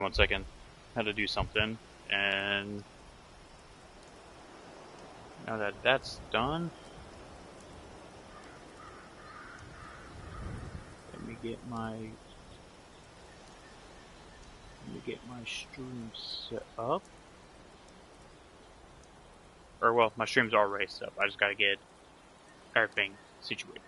1 second. Had to do something, and now that that's done, let me get my stream set up. Or well, my stream's already set up. I just gotta get everything situated.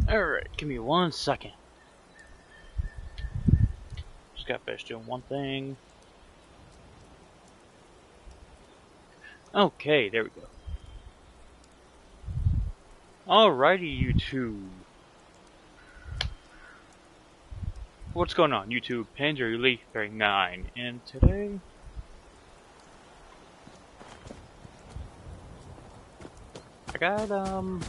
Alright, give me 1 second. Just got finished doing one thing. Okay, there we go. Alrighty, YouTube. What's going on, YouTube? Panzer Leaf 39, and today I got an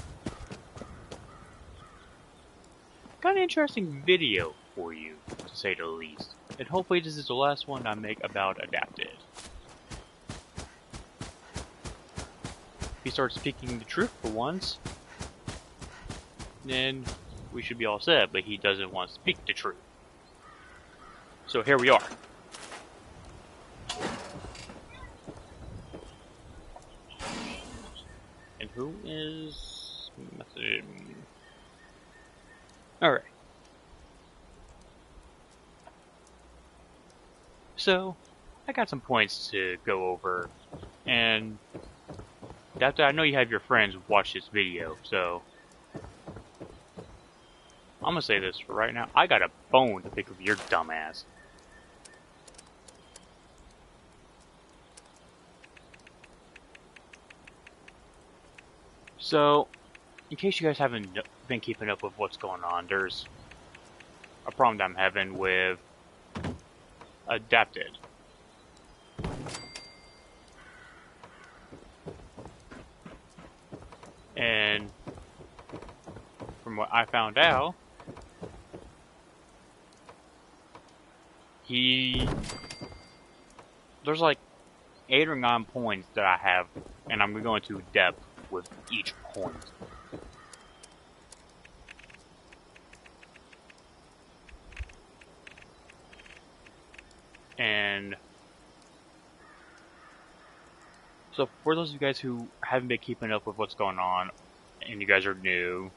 interesting video for you, to say the least. And hopefully this is the last one I make about Adapted. He starts speaking the truth for once, then we should be all set, but he doesn't want to speak the truth. So here we are. And who is messaging? Alright. So, I got some points to go over, and after I know you have your friends watch this video, so I'm gonna say this for right now. I got a bone to pick with your dumb ass. So, in case you guys haven't been keeping up with what's going on, there's a problem that I'm having with Adapted. And from what I found out, there's like 8 or 9 points that I have, and I'm going to depth with each point. And so for those of you guys who haven't been keeping up with what's going on, and you guys are new,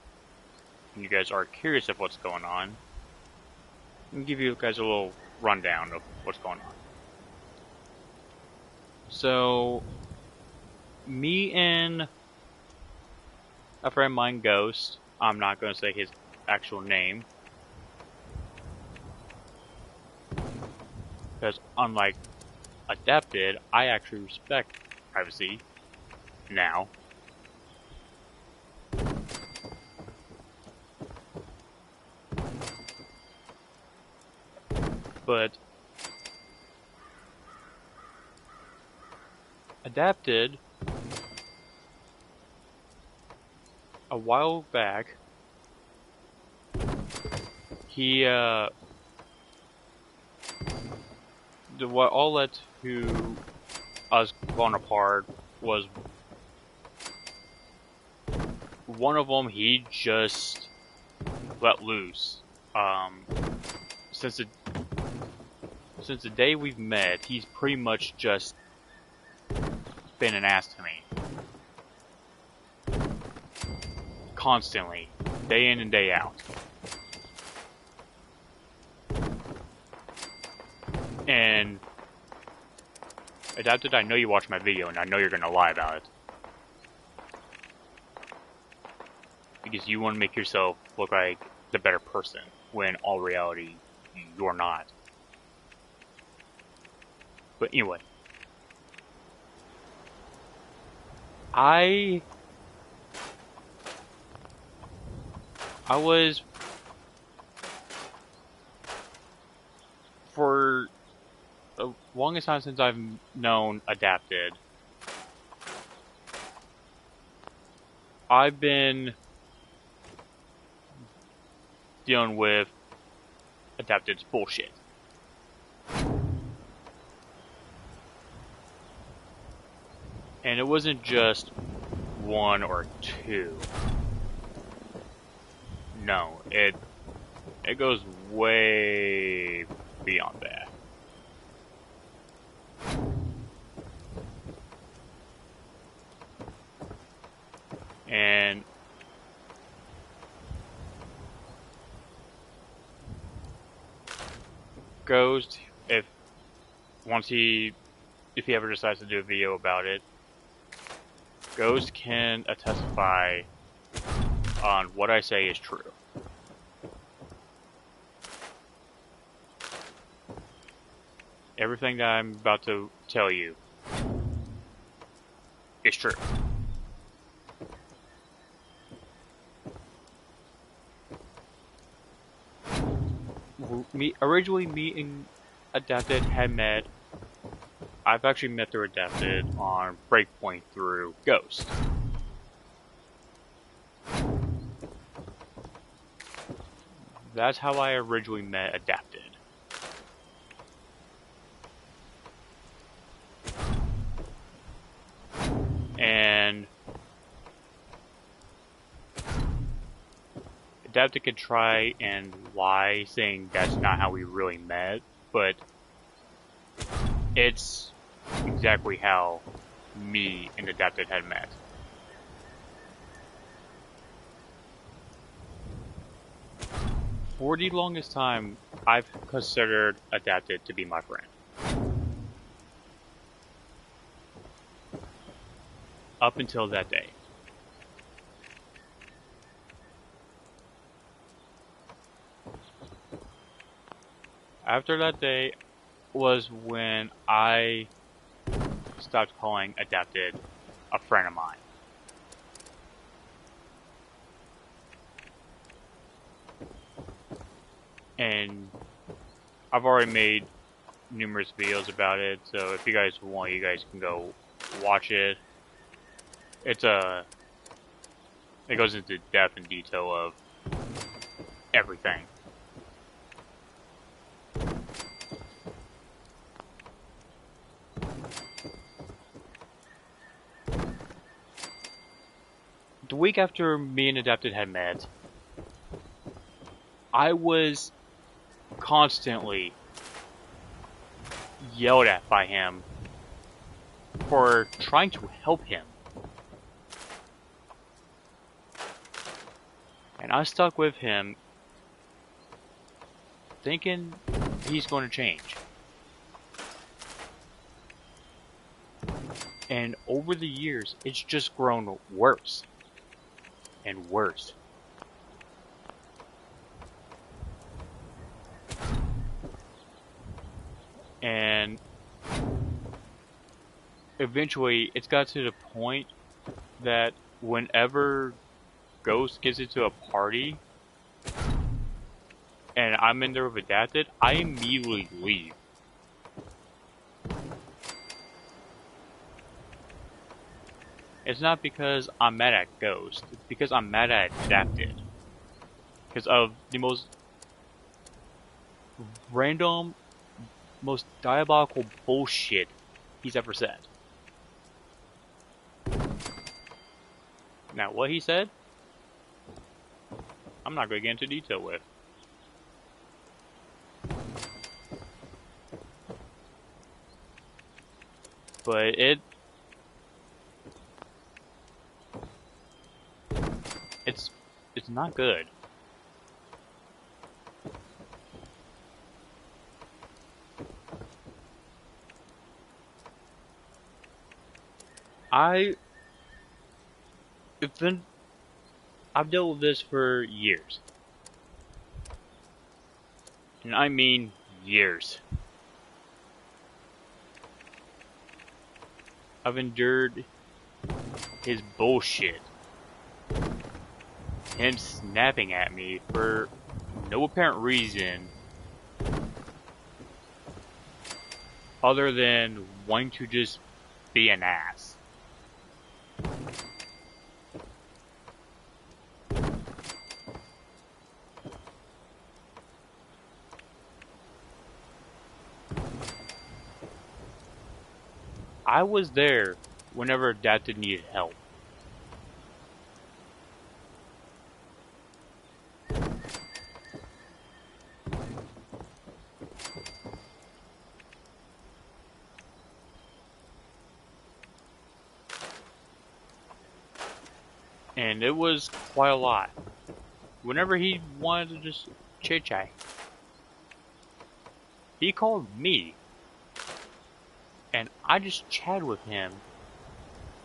and you guys are curious of what's going on, let me give you guys a little rundown of what's going on. So, me and a friend of mine, Ghost, I'm not going to say his actual name, because unlike Adapted, I actually respect privacy now. But Adapted, a while back, he what all led to us falling apart was one of them. He just let loose. Since the day we've met, he's pretty much just been an ass to me. Constantly. Day in and day out. And Adapted, I know you watch my video, and I know you're gonna lie about it. Because you want to make yourself look like the better person, when all reality, you're not. But anyway. I was, for the longest time since I've known Adapted, I've been dealing with Adapted's bullshit. And it wasn't just one or two. No, it goes way beyond that. And Ghost, if he ever decides to do a video about it, Ghost can testify on what I say is true. Everything that I'm about to tell you is true. Originally, me and Adapted had met. I've actually met through Adapted on Breakpoint through Ghost. That's how I originally met Adapted. And Adapted could try and lie, saying that's not how we really met, but it's exactly how me and Adapted had met. For the longest time, I've considered Adapted to be my friend. Up until that day. After that day was when I stopped calling Adapted a friend of mine. And I've already made numerous videos about it, so if you guys want, you guys can go watch it. It goes into depth and detail of everything. The week after me and Adapted had met, I was constantly yelled at by him for trying to help him. And I stuck with him thinking he's going to change. And over the years, it's just grown worse and worse. And eventually, it's got to the point that whenever Ghost gets into a party and I'm in there with Adapted, I immediately leave. It's not because I'm mad at Ghost, it's because I'm mad at Adapted. Because of the most random, most diabolical bullshit he's ever said. Now, what he said, I'm not going to get into detail with. But it's not good. I've dealt with this for years. And I mean years. I've endured his bullshit. Him snapping at me for no apparent reason other than wanting to just be an ass. I was there whenever Adapted needed help. And it was quite a lot. Whenever he wanted to just chit-chat, he called me. And I just chatted with him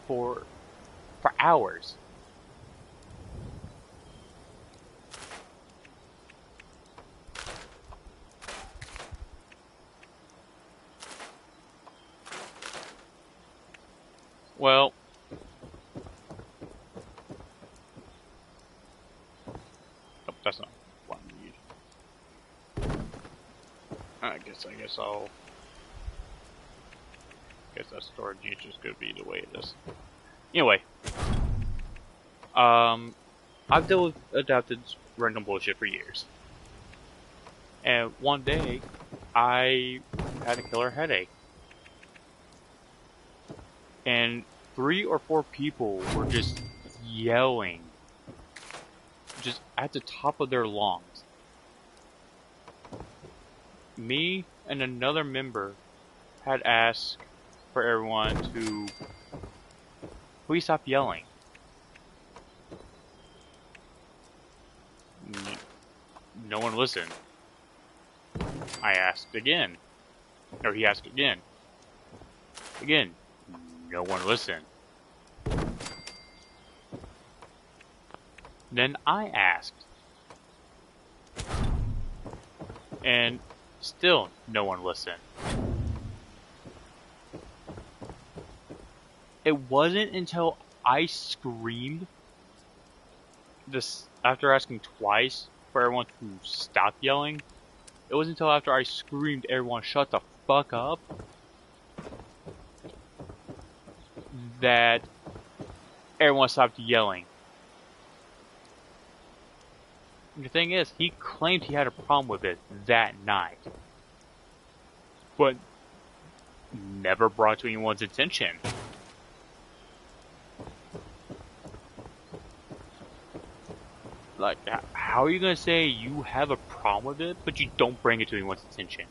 for hours. Well, oh, that's not what I need. I guess that storage is just gonna be the way it is. Anyway, I've dealt with Adapted random bullshit for years. And one day, I had a killer headache. And 3 or 4 people were just yelling, just at the top of their lungs. Me and another member had asked for everyone to please stop yelling. No one listened. I asked again. Or he asked again. Again. No one listened. Then I asked. And still no one listened. It wasn't until I screamed this after asking twice for everyone to stop yelling. It wasn't until after I screamed everyone shut the fuck up that everyone stopped yelling. And the thing is, he claimed he had a problem with it that night, but never brought to anyone's attention. Like, how are you gonna say you have a problem with it, but you don't bring it to anyone's attention?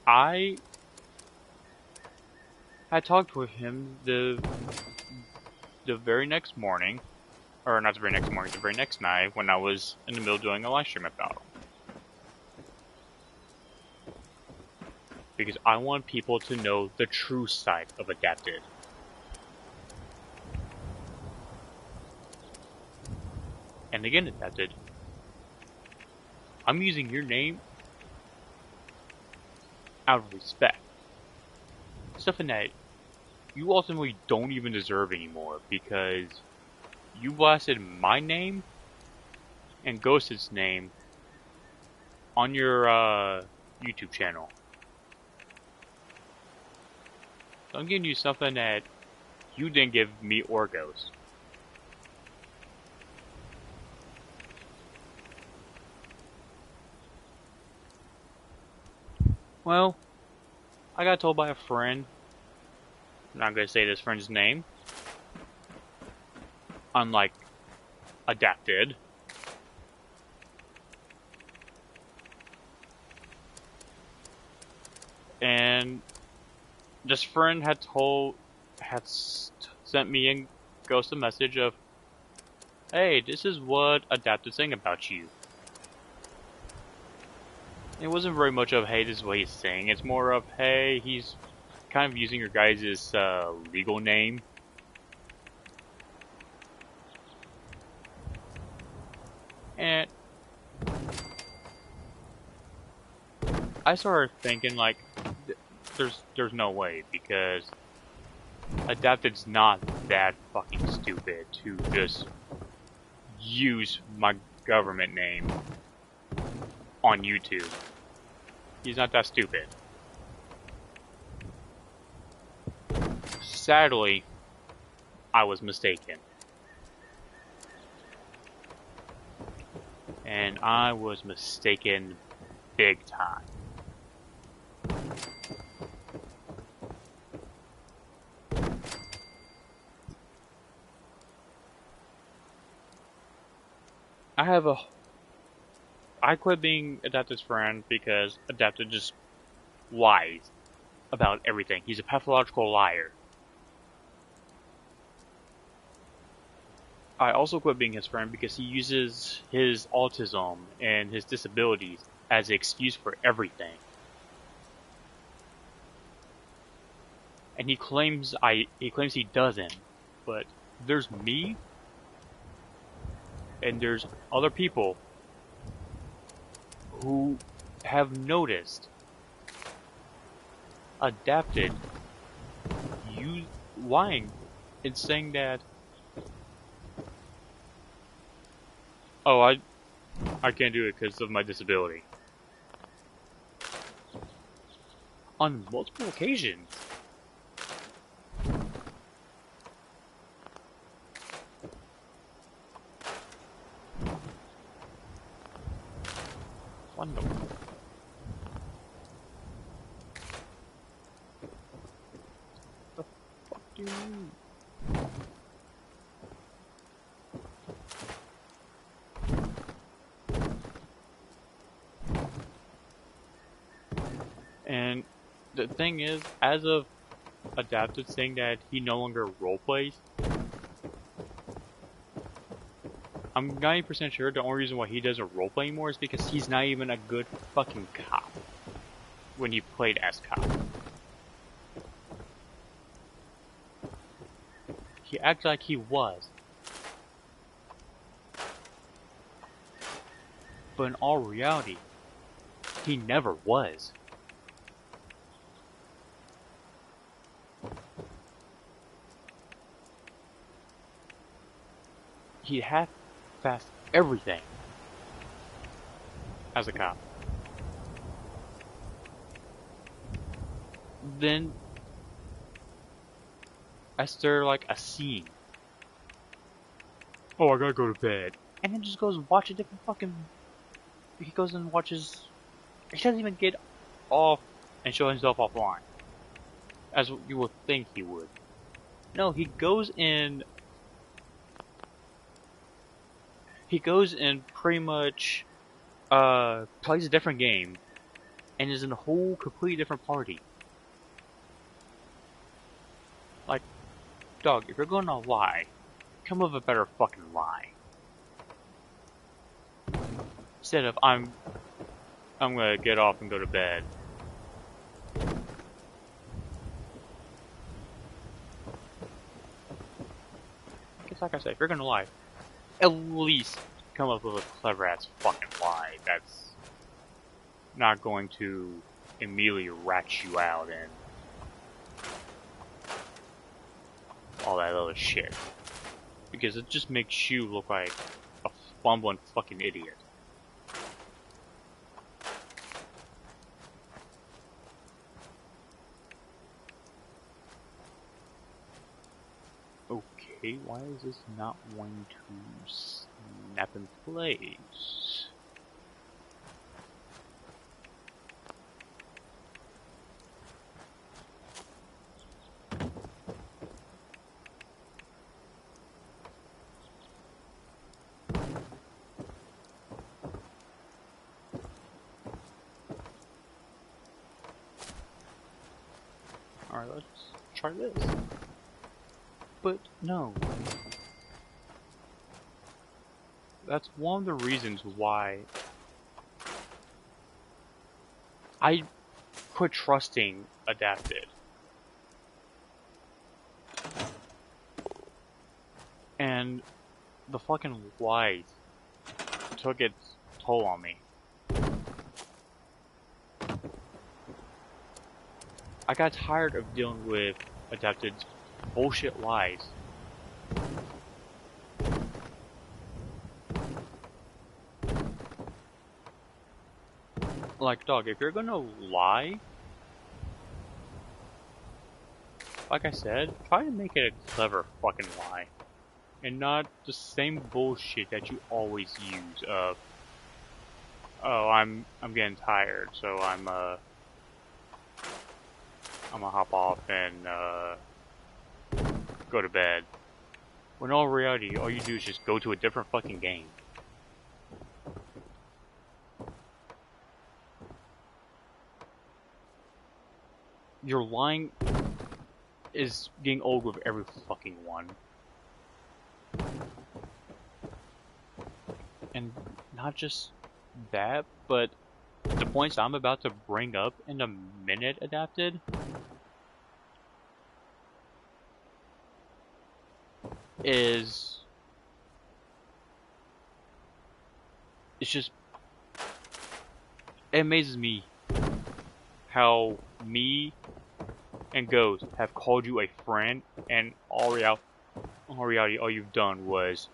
I had talked with him the very next morning, or not the very next morning, the very next night when I was in the middle doing a live stream about him. Because I want people to know the true side of Adapted. And again, Adapted, I'm using your name out of respect. Something that you ultimately don't even deserve anymore, because you blasted my name and Ghosted's name on your YouTube channel. So I'm giving you something that you didn't give me or Ghost. Well, I got told by a friend, I'm not going to say this friend's name, unlike Adapted, and this friend had sent me and Ghost a message of, hey, this is what Adapted's saying about you. It wasn't very much of, hey, this is what he's saying. It's more of, hey, he's kind of using your guys' legal name. And I started thinking, like, there's no way, because Adapted's not that fucking stupid to just use my government name on YouTube. He's not that stupid. Sadly, I was mistaken. And I was mistaken big time. I quit being Adapted's friend because Adapted just lies about everything. He's a pathological liar. I also quit being his friend because he uses his autism and his disabilities as an excuse for everything. And he claims he doesn't, but there's me and there's other people who have noticed Adapted you lying and saying that, oh, I can't do it because of my disability. On multiple occasions. Wonderful. The fuck do you mean? And the thing is, as of Adapted saying that he no longer roleplays, I'm 90% sure the only reason why he doesn't roleplay anymore is because he's not even a good fucking cop when he played as cop. He acts like he was. But in all reality, he never was. He half-assed everything as a cop. Then, as there like a scene, oh, I gotta go to bed, and then just goes and watch a different fucking. He goes and watches. He doesn't even get off and show himself offline, as you would think he would. No, he goes in. He goes and pretty much plays a different game, and is in a whole completely different party. Like, dog, if you're gonna lie, come up with a better fucking lie. Instead of I'm gonna get off and go to bed. It's like I said, if you're gonna lie, at least come up with a clever ass fucking lie that's not going to immediately rat you out and all that other shit. Because it just makes you look like a fumbling fucking idiot. Okay, why is this not wanting to snap in place? Alright, let's try this. But no. That's one of the reasons why I quit trusting Adapted. And the fucking lies took its toll on me. I got tired of dealing with Adapted's bullshit lies. Like, dog, if you're gonna lie, like I said, try to make it a clever fucking lie. And not the same bullshit that you always use of, oh, I'm getting tired, so I'm gonna hop off and go to bed. When in all reality, all you do is just go to a different fucking game. Your line is getting old with every fucking one. And not just that, but the points I'm about to bring up in a minute, Adapted, is... It's just... It amazes me how me and Ghost have called you a friend, and all reality, all you've done was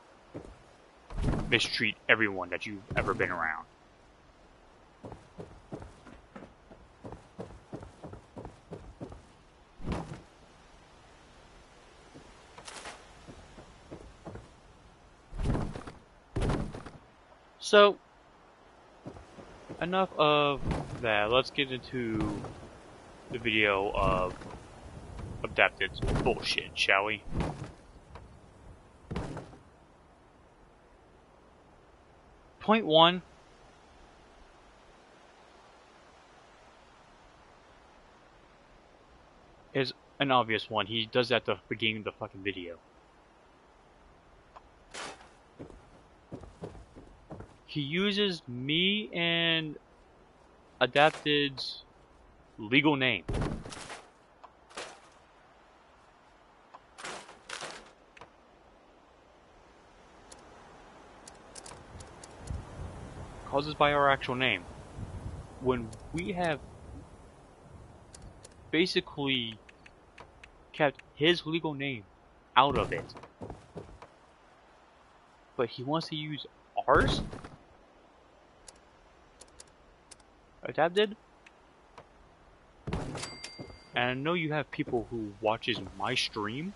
mistreat everyone that you've ever been around. So, enough of that. Let's get into the video of Adapted's bullshit, shall we? Point one. Is an obvious one. He does that at the beginning of the fucking video. He uses me and Adapted's legal name. Calls us by our actual name. When we have basically kept his legal name out of it. But he wants to use ours? Adapted? And I know you have people who watches my stream.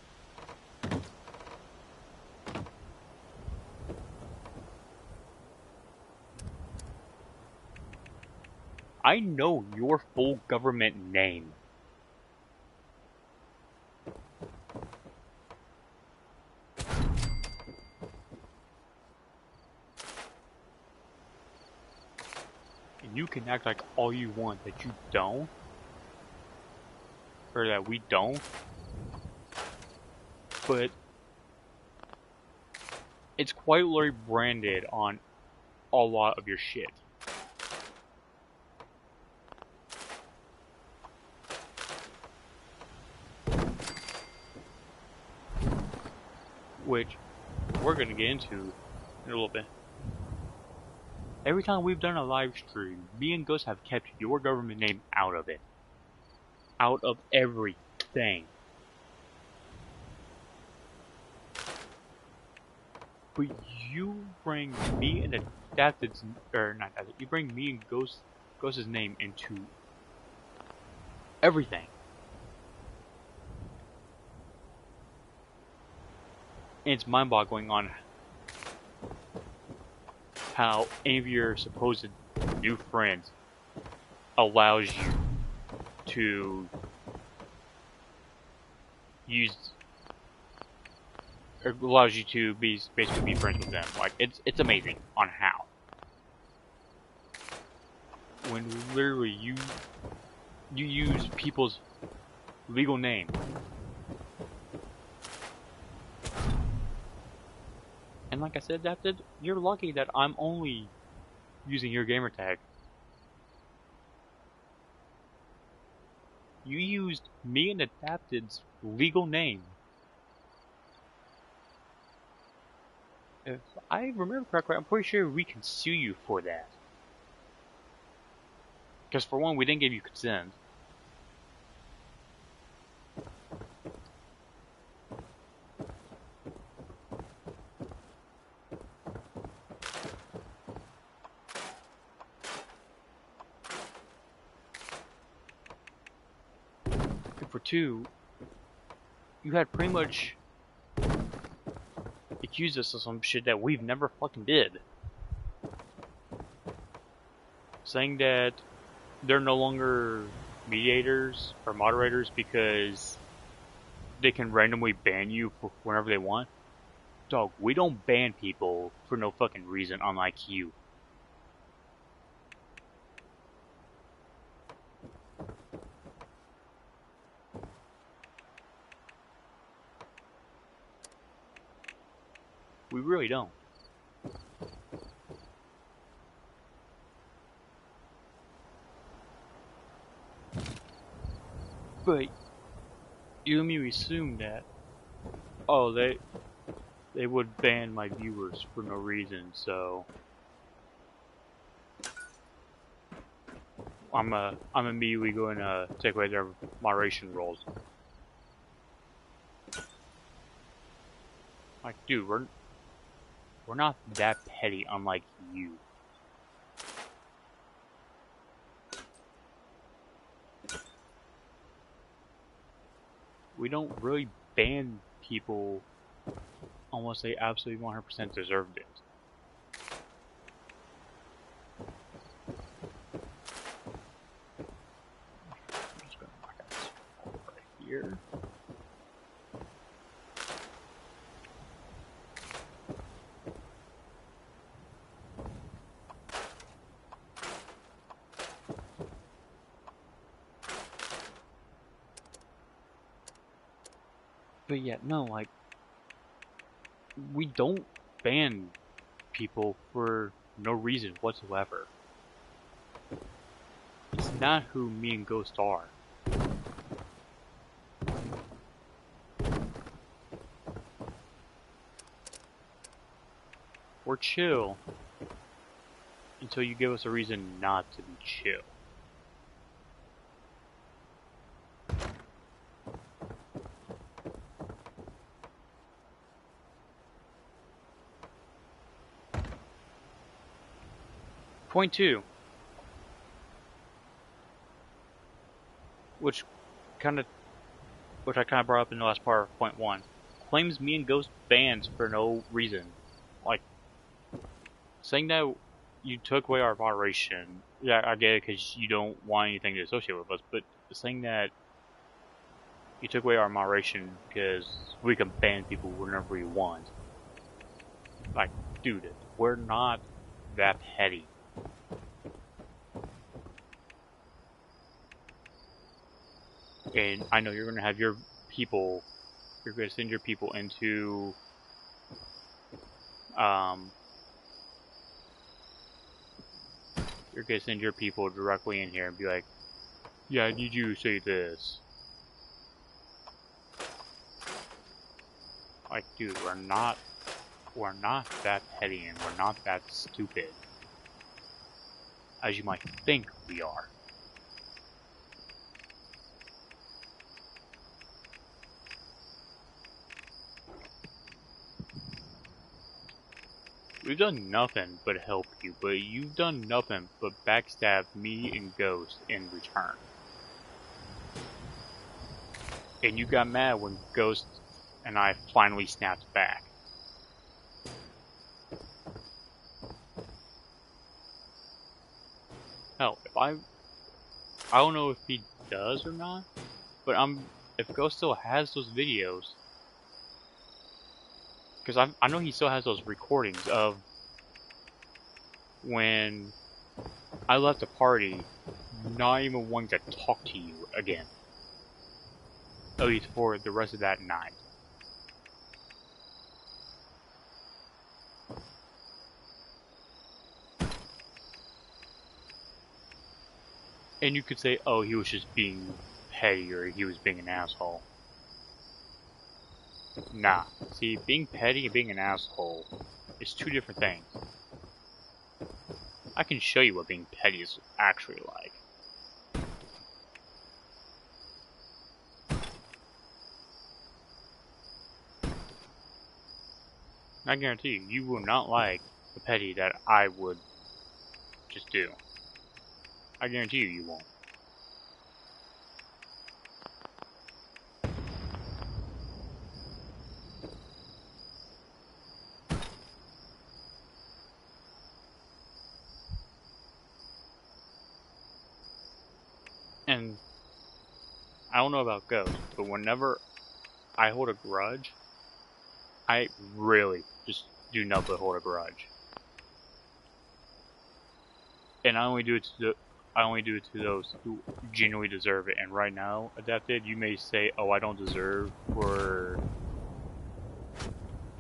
I know your full government name. And you can act like all you want that you don't. Or that we don't. But it's quite literally branded on a lot of your shit. Which we're gonna get into in a little bit. Every time we've done a live stream, me and Ghost have kept your government name out of it. Out of everything. But you bring me and Adapted's, or not Adapted, you bring me and Ghost's name into everything. And it's mind-boggling on how any of your supposed new friends allows you to use, or allows you to basically be friends with them. Like it's amazing on how. When literally you use people's legal name. And like I said, Adapted, you're lucky that I'm only using your gamertag. You used me and Adapted's legal name. If I remember correctly, I'm pretty sure we can sue you for that. Because for one, we didn't give you consent. For two, you had pretty much accused us of some shit that we've never fucking did. saying that they're no longer mediators or moderators because they can randomly ban you for whenever they want. Dog, we don't ban people for no fucking reason, unlike you. We really don't. But you and me assume that, oh, they would ban my viewers for no reason, so I'm immediately going to take away their moderation roles. Like, dude, we're not that petty, unlike you. We don't really ban people unless they absolutely 100% deserved it. I'm just gonna knock out this wall right here. But yeah, no, like, we don't ban people for no reason whatsoever. It's not who me and Ghost are. We're chill until you give us a reason not to be chill. Point 2, which I kind of brought up in the last part of point 1, claims me and Ghost bans for no reason. Like, saying that you took away our moderation, yeah, I get it because you don't want anything to associate with us, but saying that you took away our moderation because we can ban people whenever we want. Like, dude, we're not that petty. And I know you're going to have your people, you're going to send your people into, you're going to send your people directly in here and be like, yeah, I need you to say this. Like, dude, we're not that petty and we're not that stupid as you might think we are. We've done nothing but help you, but you've done nothing but backstab me and Ghost in return. And you got mad when Ghost and I finally snapped back. Hell, I don't know if he does or not, but if Ghost still has those videos, because I know he still has those recordings of when I left the party, not even wanting to talk to you again. At least for the rest of that night. And you could say, oh, he was just being petty or he was being an asshole. Nah. See, being petty and being an asshole is two different things. I can show you what being petty is actually like. I guarantee you, you will not like the petty that I would just do. I guarantee you, you won't. I don't know about Ghost, but whenever I hold a grudge, I really just do not but hold a grudge. And I only do it to those who genuinely deserve it. And right now, Adapted, you may say, "Oh, I don't deserve for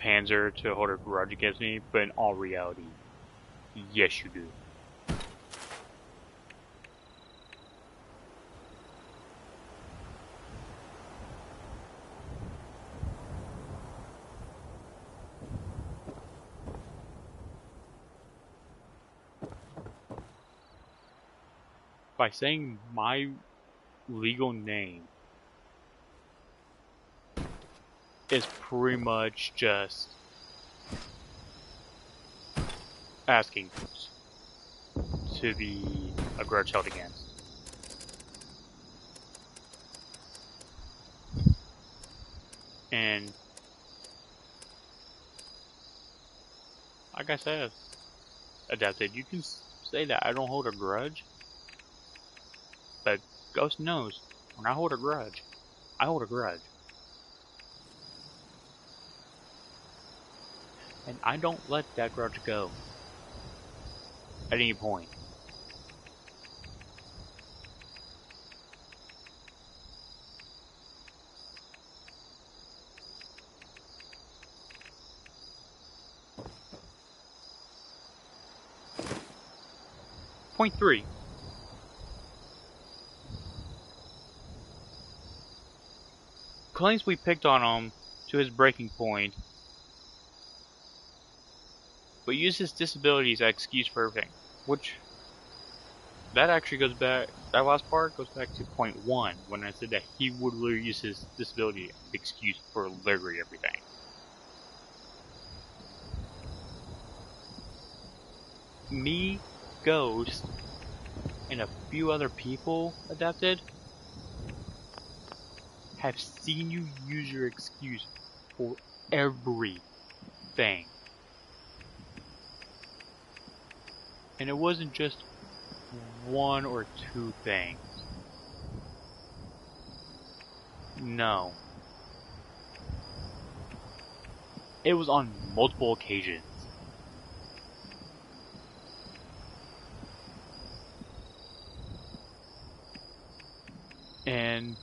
Panzer to hold a grudge against me," but in all reality, yes, you do. By saying my legal name is pretty much just asking to be a grudge held against. And like I said, Adapted, you can say that I don't hold a grudge, but Ghost knows when I hold a grudge, I hold a grudge. And I don't let that grudge go at any point. Point 3. Claims we picked on him to his breaking point, but used his disability as an excuse for everything. Which, that actually goes back, that last part goes back to point 1, when I said that he would literally use his disability as an excuse for literally everything. Me, Ghost, and a few other people, Adapted, have seen you use your excuse for everything. And it wasn't just one or two things. No. It was on multiple occasions. And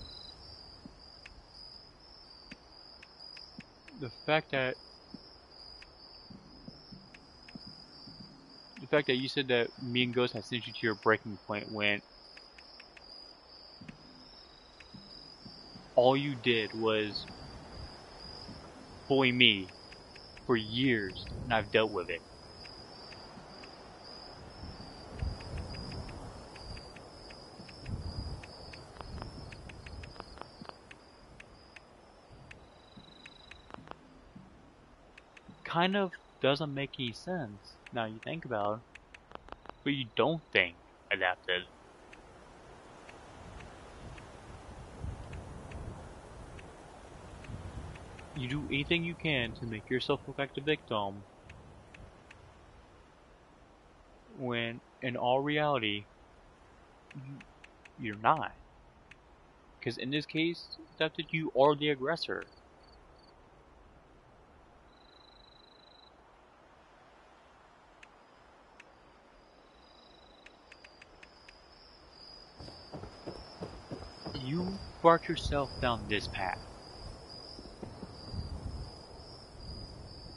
the fact that you said that me and Ghost had sent you to your breaking point when all you did was bully me for years, and I've dealt with it. Kind of doesn't make any sense now you think about it, but you don't think, Adapted. You do anything you can to make yourself look like the victim, when in all reality, you're not. Because in this case, Adapted, you are the aggressor. You brought yourself down this path.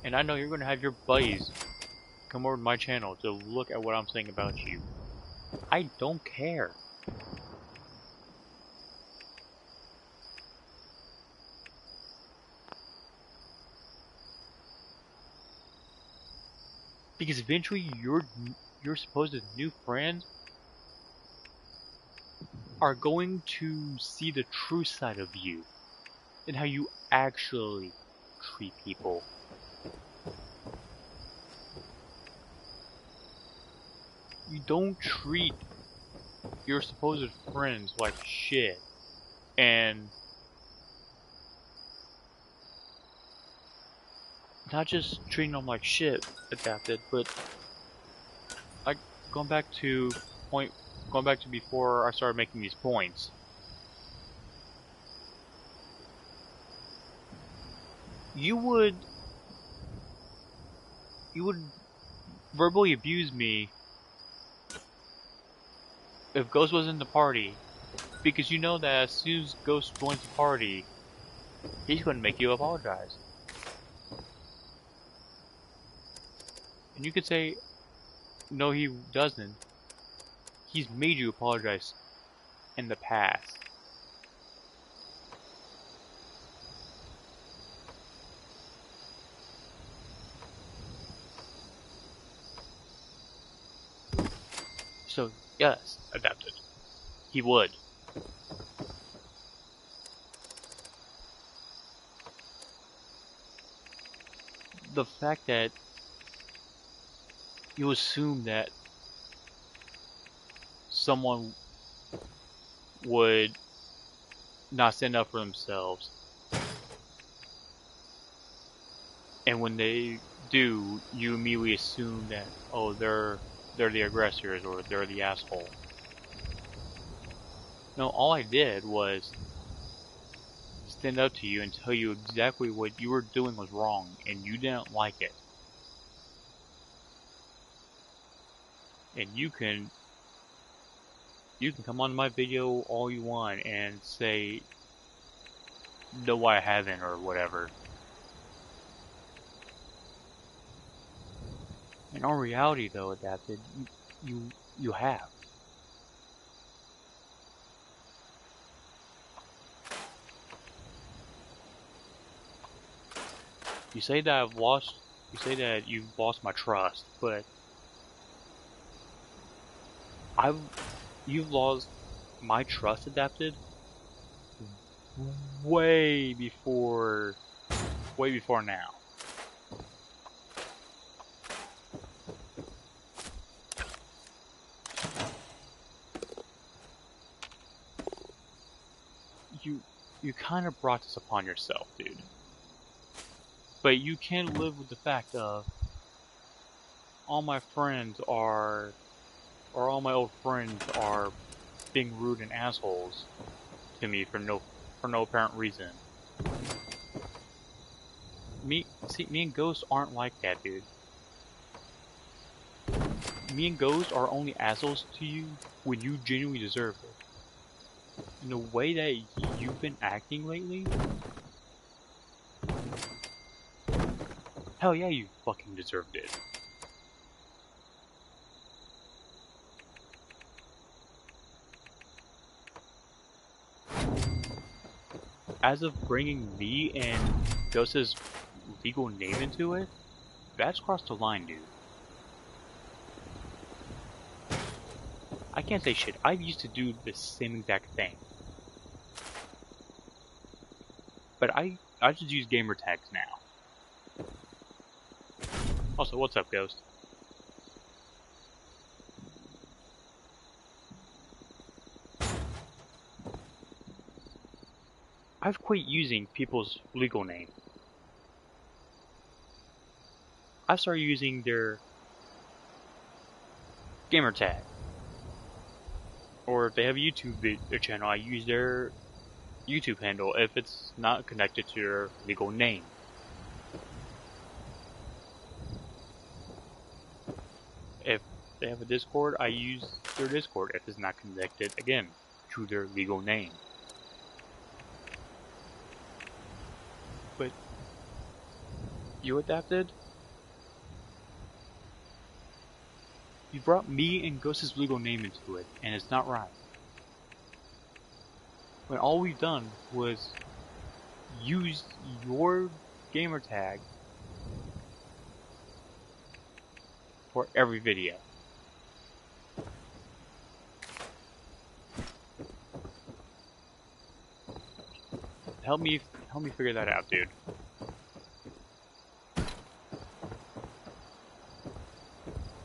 And I know you're going to have your buddies come over to my channel to look at what I'm saying about you. I don't care. Because eventually your supposed new friends are going to see the true side of you and how you actually treat people. You don't treat your supposed friends like shit, and not just treating them like shit, Adapted, but like going back to before I started making these points. you would verbally abuse me if Ghost was in the party, because you know that as soon as Ghost joins the party, he's going to make you apologize. And you could say, no, he doesn't. He's made you apologize in the past. So, yes, adapted. He would. The fact that you assume that someone would not stand up for themselves, and when they do, you immediately assume that, oh, they're the aggressors or they're the asshole. No, all I did was stand up to you and tell you exactly what you were doing was wrong and you didn't like it. And you can come on my video all you want and say, no, I haven't, or whatever. In all reality, though, Adapted, you have. You say that you've lost my trust, but you've lost my trust, Adapted, way before now. You kind of brought this upon yourself, dude. But you can't live with the fact of all my friends are, or all my old friends are being rude and assholes to me for no apparent reason. Me and Ghost aren't like that, dude. Me and Ghost are only assholes to you when you genuinely deserve it. In the way that you've been acting lately, hell yeah, you fucking deserved it. As of bringing me and Ghost's legal name into it, that's crossed the line, dude. I can't say shit. I used to do the same exact thing. But I just use gamer tags now. Also, what's up, Ghost? I've quit using people's legal name. I've started using their gamer tag. Or if they have a YouTube channel, I use their YouTube handle if it's not connected to their legal name. If they have a Discord, I use their Discord if it's not connected, again, to their legal name. But you, Adapted? You brought me and Ghost's legal name into it, and it's not right. When all we've done was use your gamer tag for every video. Help me figure that out, dude.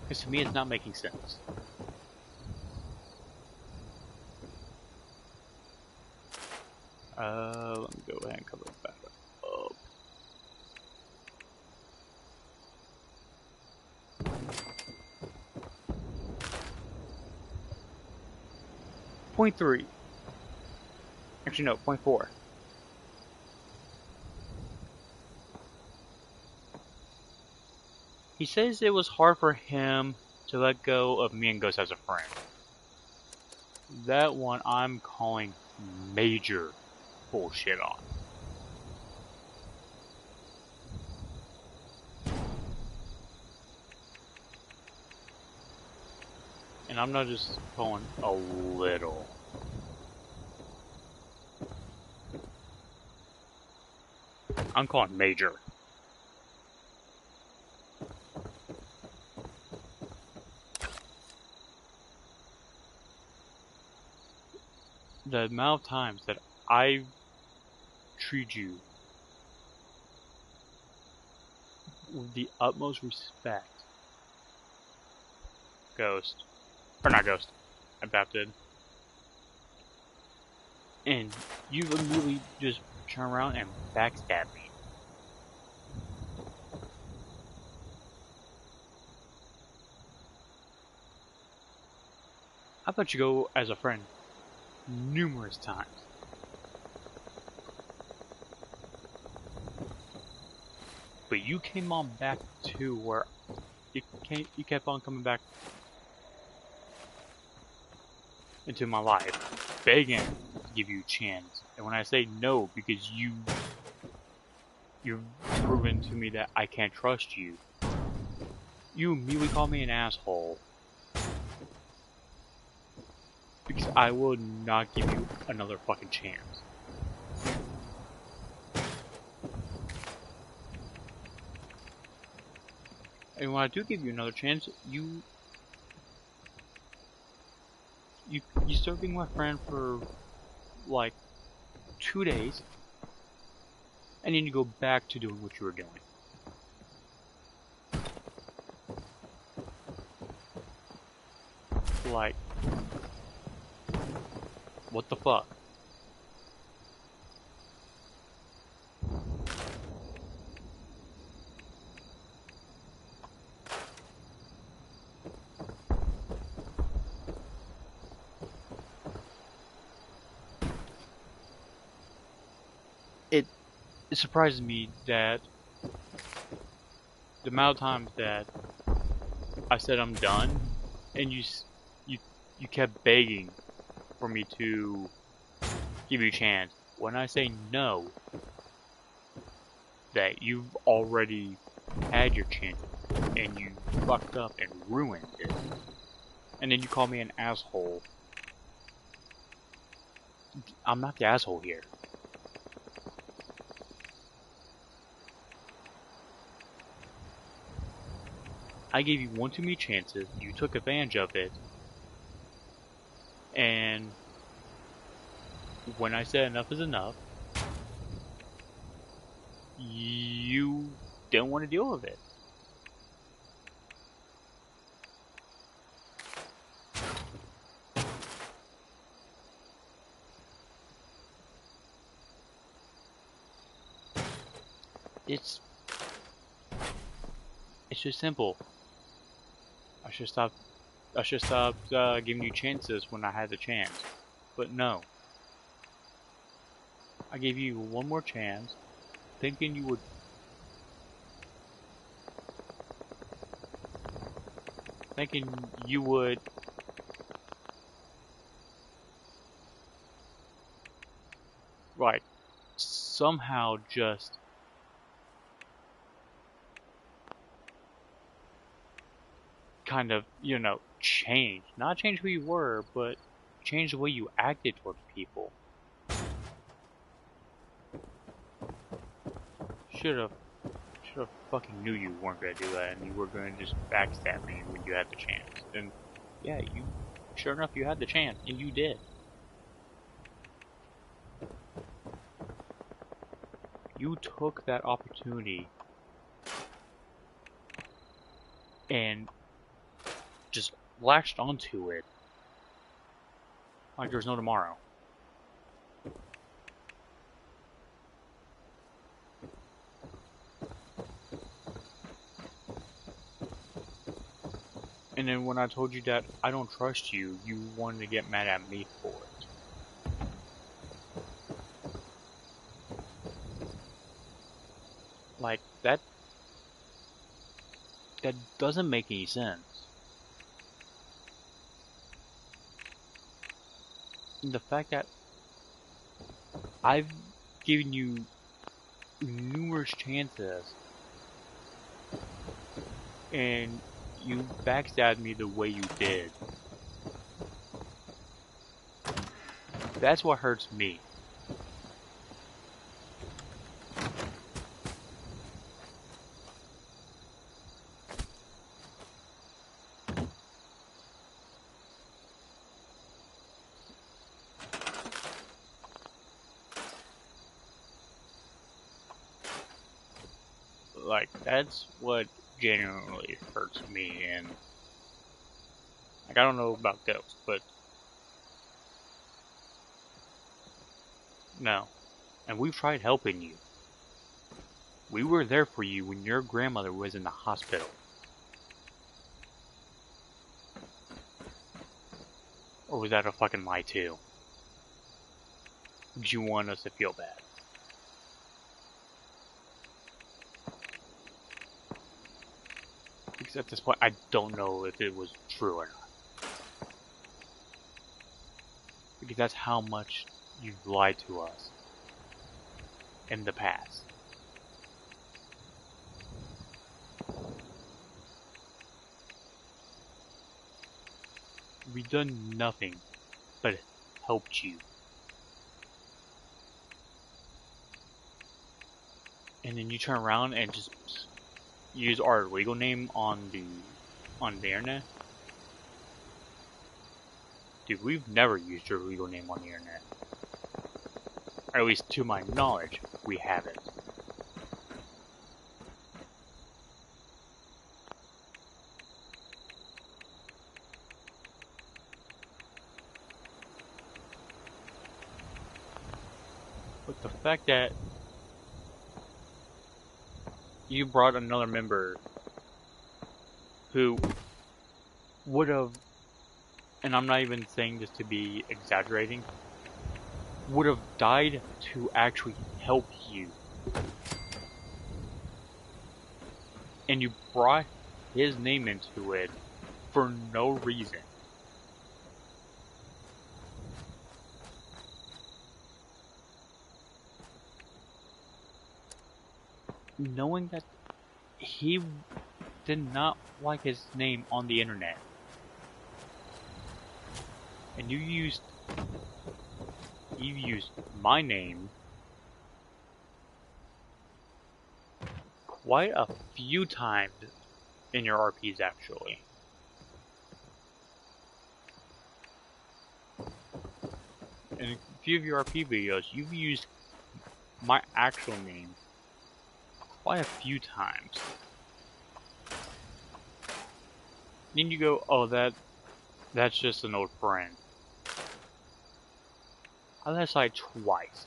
Because to me, it's not making sense. Let me go ahead and cover it back up. Point 3. Actually, no, point 4. He says it was hard for him to let go of me and Ghost as a friend. That one I'm calling major bullshit on. And I'm not just calling a little. I'm calling major. The amount of times that I treat you with the utmost respect, Ghost, or not Ghost, Adapted, and you immediately just turn around and backstab me. I've let you go as a friend numerous times. But you came on back to where you kept on coming back into my life, begging to give you a chance. And when I say no, because you've proven to me that I can't trust you, you immediately call me an asshole. Because I will not give you another fucking chance. And when I do give you another chance, you start being my friend for like 2 days, and then you go back to doing what you were doing. Like, what the fuck? It surprises me that the amount of times that I said I'm done, and you kept begging for me to give you a chance. When I say no, that you've already had your chance and you fucked up and ruined it, and then you call me an asshole. I'm not the asshole here. I gave you one too many chances, you took advantage of it, and when I said enough is enough, you didn't want to deal with it. It's just simple. I should stop giving you chances when I had the chance. But no. I gave you one more chance, thinking you would like somehow just kind of, change. Not change who you were, but change the way you acted towards people. Should've fucking knew you weren't gonna do that, and you were gonna just backstab me when you had the chance. And yeah, sure enough, you had the chance, and you did. You took that opportunity and just latched onto it like there's no tomorrow. And then when I told you that I don't trust you, you wanted to get mad at me for it. Like, that that doesn't make any sense. And the fact that I've given you numerous chances and you backstabbed me the way you did. That's what hurts me. Like, that's what genuinely hurts me, and like, I don't know about ghosts, but no. And we've tried helping you. We were there for you when your grandmother was in the hospital. Or was that a fucking lie too? Did you want us to feel bad? Because at this point, I don't know if it was true or not. Because that's how much you've lied to us in the past. We've done nothing but helped you. And then you turn around and just use our legal name on the internet? Dude, we've never used your legal name on the internet. Or at least to my knowledge, we haven't. But the fact that you brought another member who would have, and I'm not even saying this to be exaggerating, would have died to actually help you. And you brought his name into it for no reason. Knowing that he did not like his name on the internet. And you used my name quite a few times in your RPs, actually. In a few of your RP videos, you've used my actual name quite a few times. Then you go, oh, that's just an old friend. I let aside twice.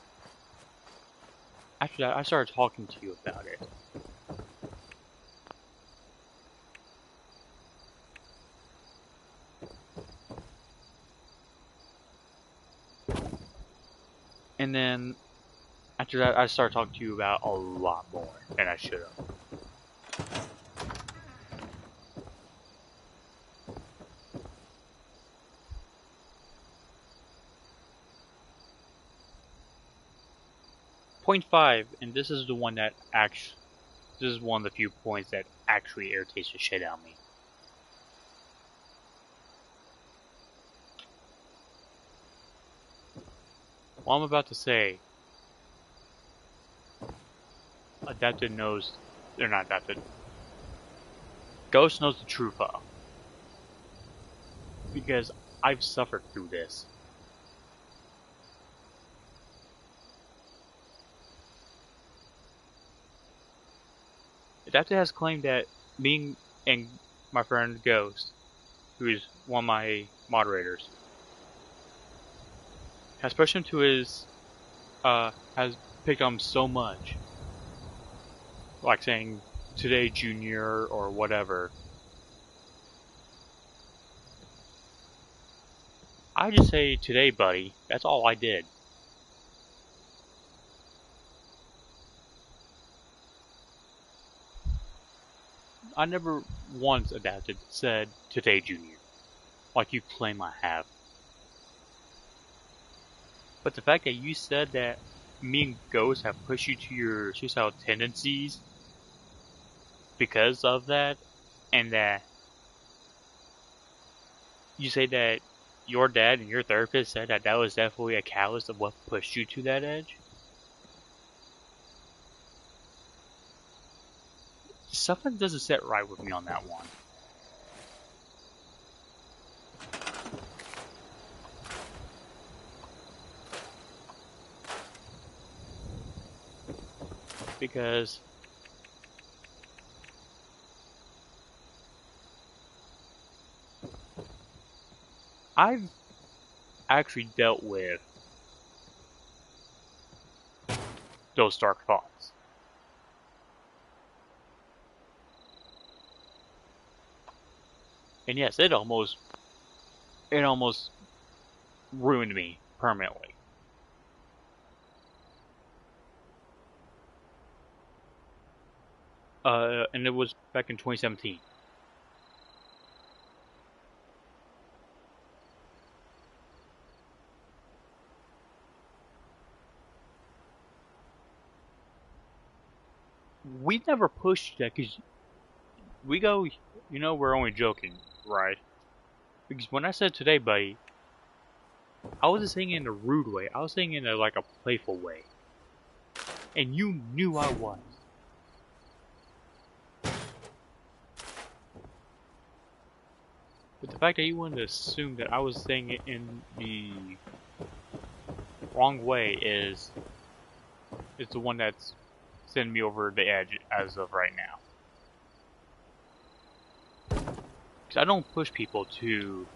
After that, I started talking to you about it. And then, after that, I started talking to you about a lot more than I should have. Point 5, and this is the one that this is one of the few points that actually irritates the shit out of me. What I'm about to say, Adapted knows, they're not Adapted. Ghost knows the truth of. Because I've suffered through this. Adapted has claimed that me and my friend Ghost, who is one of my moderators, has pushed him to his, has picked on him so much. Like saying, today Junior, or whatever. I just say, today buddy, that's all I did. I never once adapted said today, Junior, like you claim I have. But the fact that you said that me and Ghost have pushed you to your suicidal tendencies because of that, and that you say that your dad and your therapist said that that was definitely a catalyst of what pushed you to that edge, something doesn't sit right with me on that one. Because I've actually dealt with those dark thoughts. And yes, it almost ruined me permanently. And it was back in 2017. We never pushed that because we go, we're only joking, right? Because when I said today, buddy, I wasn't saying it in a rude way. I was saying it in a playful way. And you knew I was. But the fact that you wanted to assume that I was saying it in the wrong way is the one that's sending me over the edge as of right now. Because I don't push people to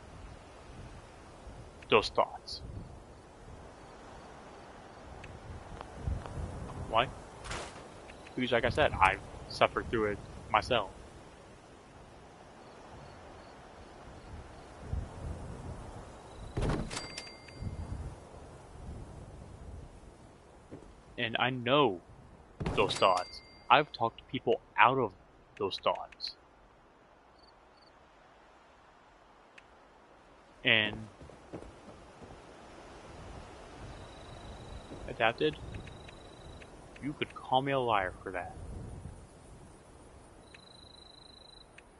those thoughts. Why? Because like I said, I've suffered through it myself. And I know those thoughts. I've talked to people out of those thoughts. And adapted, you could call me a liar for that.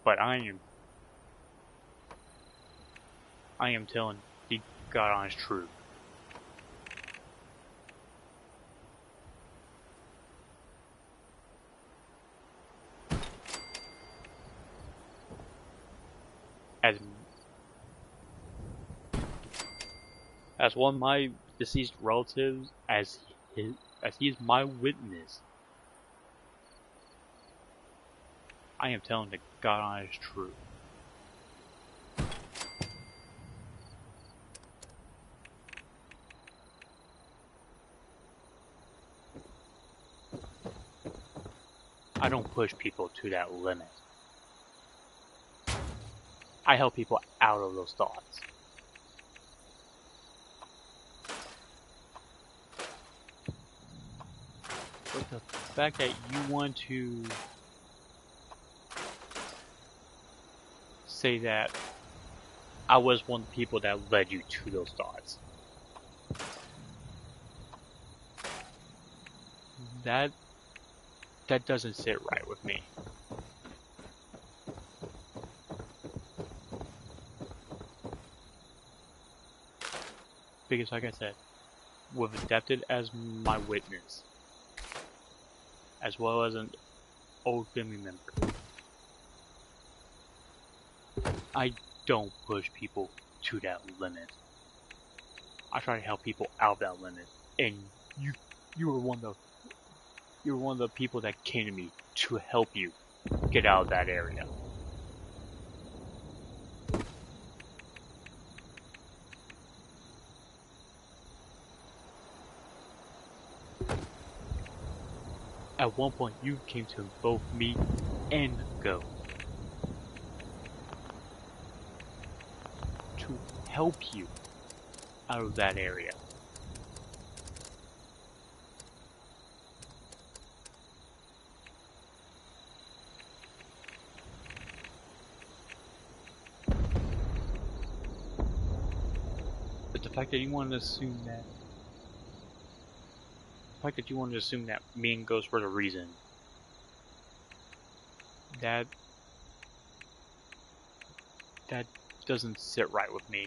But I am telling the God honest truth. As one of my deceased relatives, as he is my witness, I am telling the God honest truth. I don't push people to that limit. I help people out of those thoughts. But the fact that you want to say that I was one of the people that led you to those thoughts, that doesn't sit right with me. Because like I said, with adapted as my witness, as well as an old family member, I don't push people to that limit. I try to help people out of that limit, and you were one of the people that came to me to help you get out of that area. At one point, you came to both me and Go to help you out of that area. fact that you wanted to assume that, me and Ghost were the reason, that doesn't sit right with me.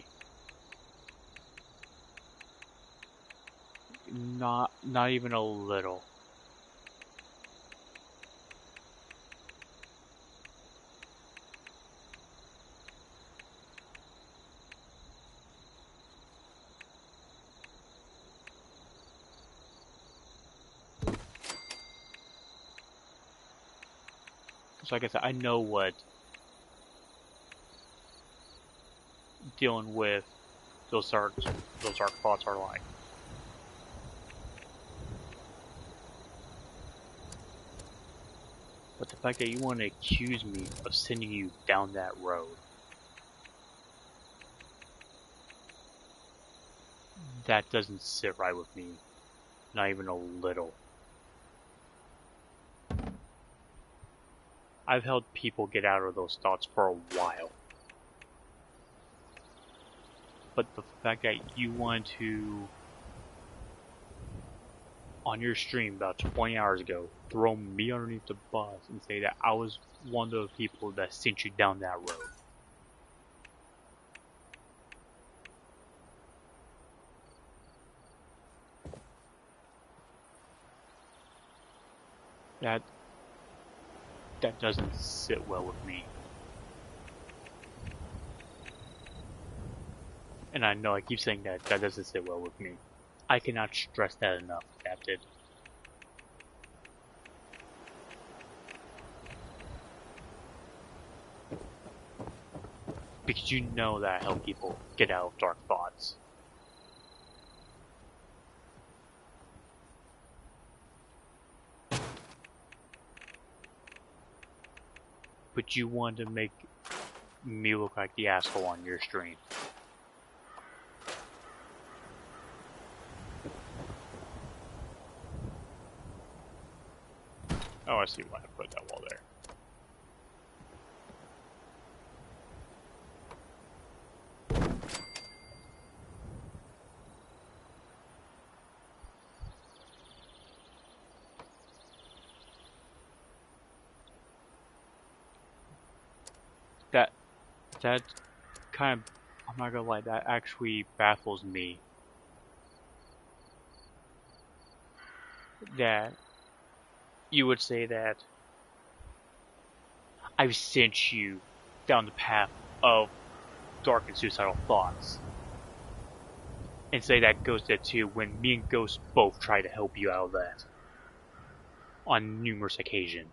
Not even a little. So like I said, I know what dealing with those dark thoughts are like. But the fact that you want to accuse me of sending you down that road, that doesn't sit right with me. Not even a little. I've helped people get out of those thoughts for a while. But the fact that you want to, on your stream about 20 hours ago, throw me underneath the bus and say that I was one of those people that sent you down that road. That doesn't sit well with me. And I know I keep saying that doesn't sit well with me. I cannot stress that enough, Adapted. Because you know that I help people get out of dark thoughts. But you want to make me look like the asshole on your stream. Oh, I see why I put that wall there. That kind of, I'm not gonna lie, that actually baffles me. That you would say that I've sent you down the path of dark and suicidal thoughts. And say that Ghost did too, when me and Ghost both tried to help you out of that. On numerous occasions.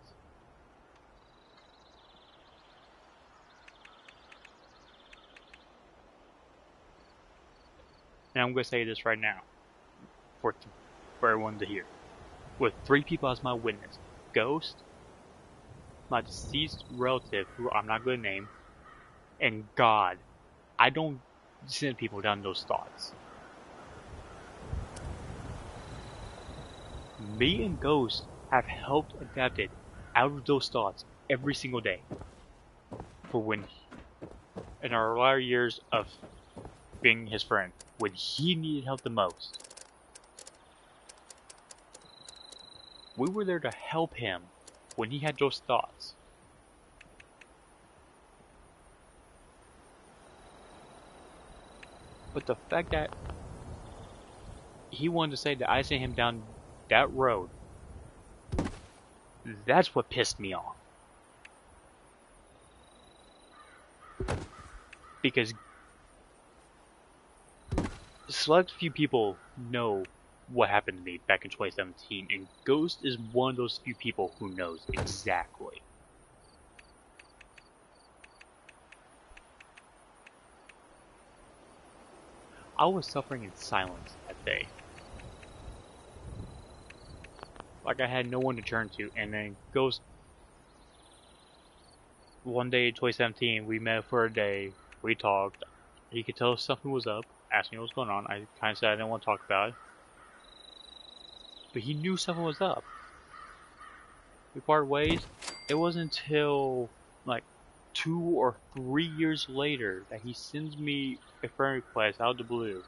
And I'm going to say this right now, for everyone to hear. With 3 people as my witness, Ghost, my deceased relative, who I'm not going to name, and God, I don't send people down those thoughts. Me and Ghost have helped Adapted out of those thoughts every single day. For when, in our latter years of being his friend, when he needed help the most. We were there to help him when he had those thoughts. But the fact that he wanted to say that I sent him down that road, that's what pissed me off. Because select few people know what happened to me back in 2017, and Ghost is one of those few people who knows exactly. I was suffering in silence that day. Like I had no one to turn to, and then Ghost, one day in 2017, we met for a day, we talked, he could tell something was up, asked me what was going on, I kinda said I didn't want to talk about it. But he knew something was up. We parted ways. It wasn't until like 2 or 3 years later that he sends me a friend request out of the blue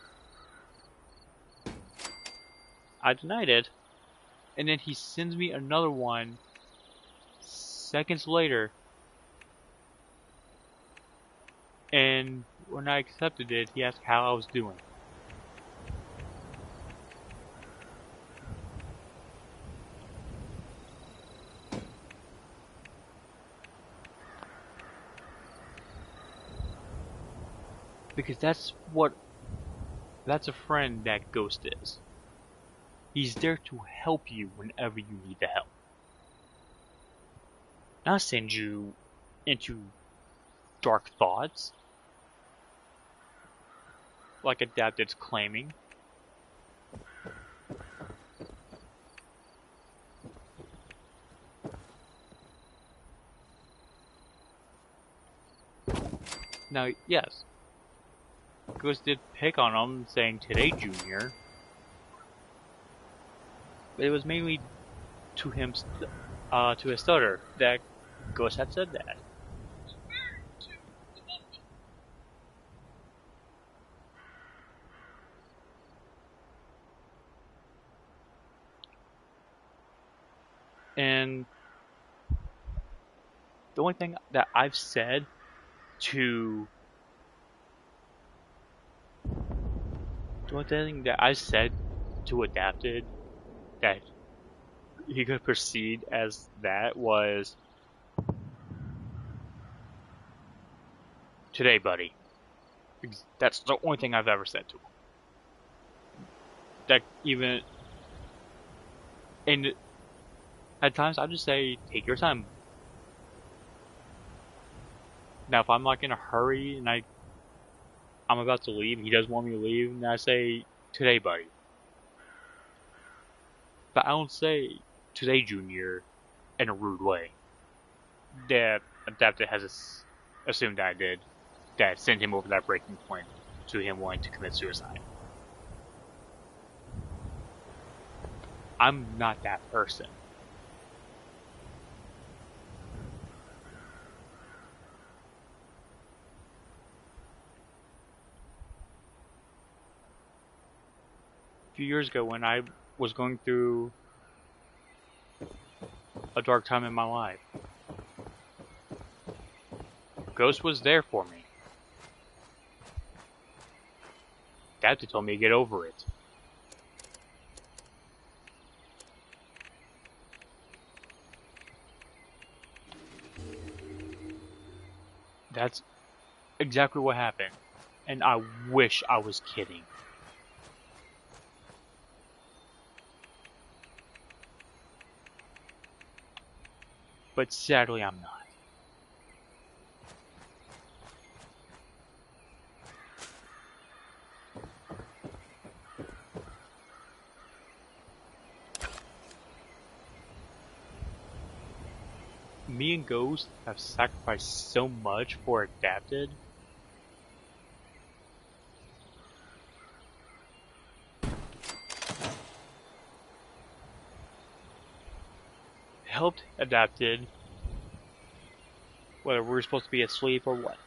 I denied it. And then he sends me another one seconds later. And when I accepted it, he asked how I was doing. Because that's a friend that Ghost is. He's there to help you whenever you need the help. Not send you into dark thoughts, like Adapted's claiming. Now, yes, Ghost did pick on him, saying "Today, Junior," but it was mainly to him, to his stutter, that Ghost had said that. And the only thing that I've said to Adapted that he could proceed as that was, "Today, buddy." That's the only thing I've ever said to him. That even, and at times I just say, "Take your time." Now, if I'm like in a hurry and I'm about to leave, he doesn't want me to leave, and I say, "Today, buddy." But I don't say, "Today, Junior," in a rude way. That Adapted has assumed I did. That sent him over that breaking point to him wanting to commit suicide. I'm not that person. A few years ago, when I was going through a dark time in my life, Ghost was there for me. Adapted told me to get over it. That's exactly what happened, and I wish I was kidding. But sadly, I'm not. Me and Ghost have sacrificed so much for Adapted. Helped Adapted, whether we were supposed to be asleep or what.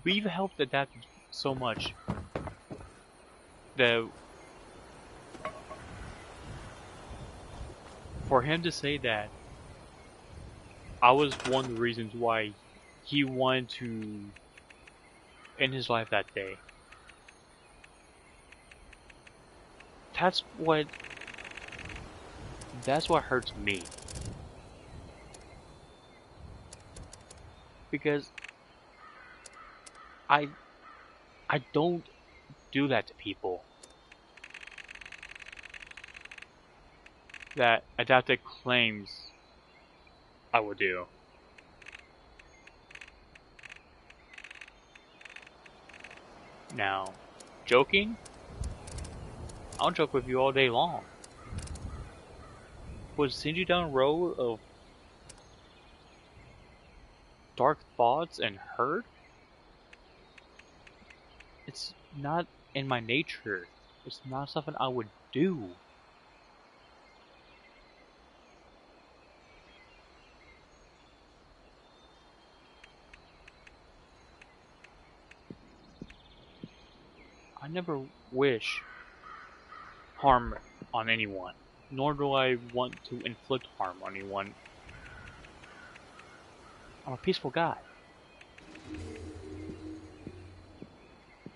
We've helped Adapted so much that for him to say that I was one of the reasons why he wanted to end his life that day. That's what hurts me. Because I don't do that to people that Adapted claims I would do. Now, joking? I'll joke with you all day long. Would send you down a road of dark thoughts and hurt? It's not in my nature. It's not something I would do. never wish harm on anyone, nor do I want to inflict harm on anyone. I'm a peaceful guy.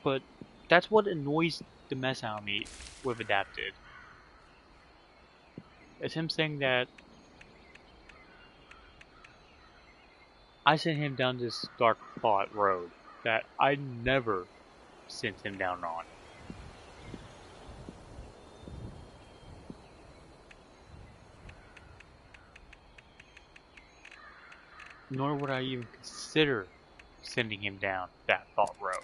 But that's what annoys the mess out of me with Adapted. It's him saying that I sent him down this dark thought road that I never sent him down on. Nor would I even consider sending him down that thought road.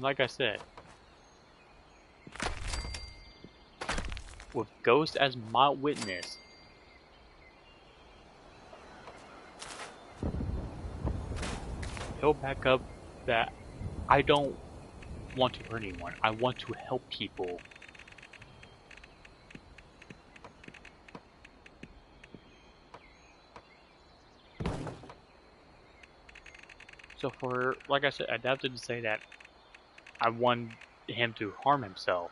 Like I said, with Ghost as my witness, he'll back up that I don't want to hurt anyone. I want to help people. So for, like I said, Adapted to say that I want him to harm himself.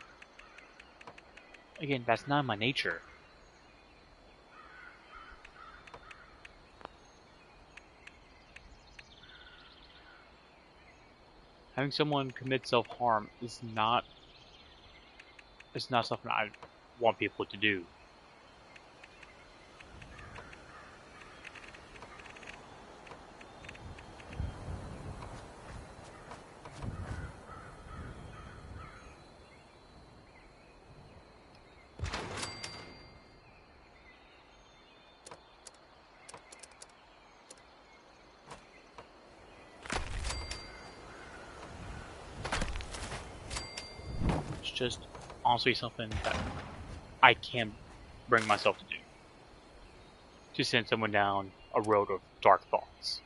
Again, that's not my nature. Having someone commit self-harm is not something I want people to do. It's just honestly something that I can't bring myself to do. To send someone down a road of dark thoughts.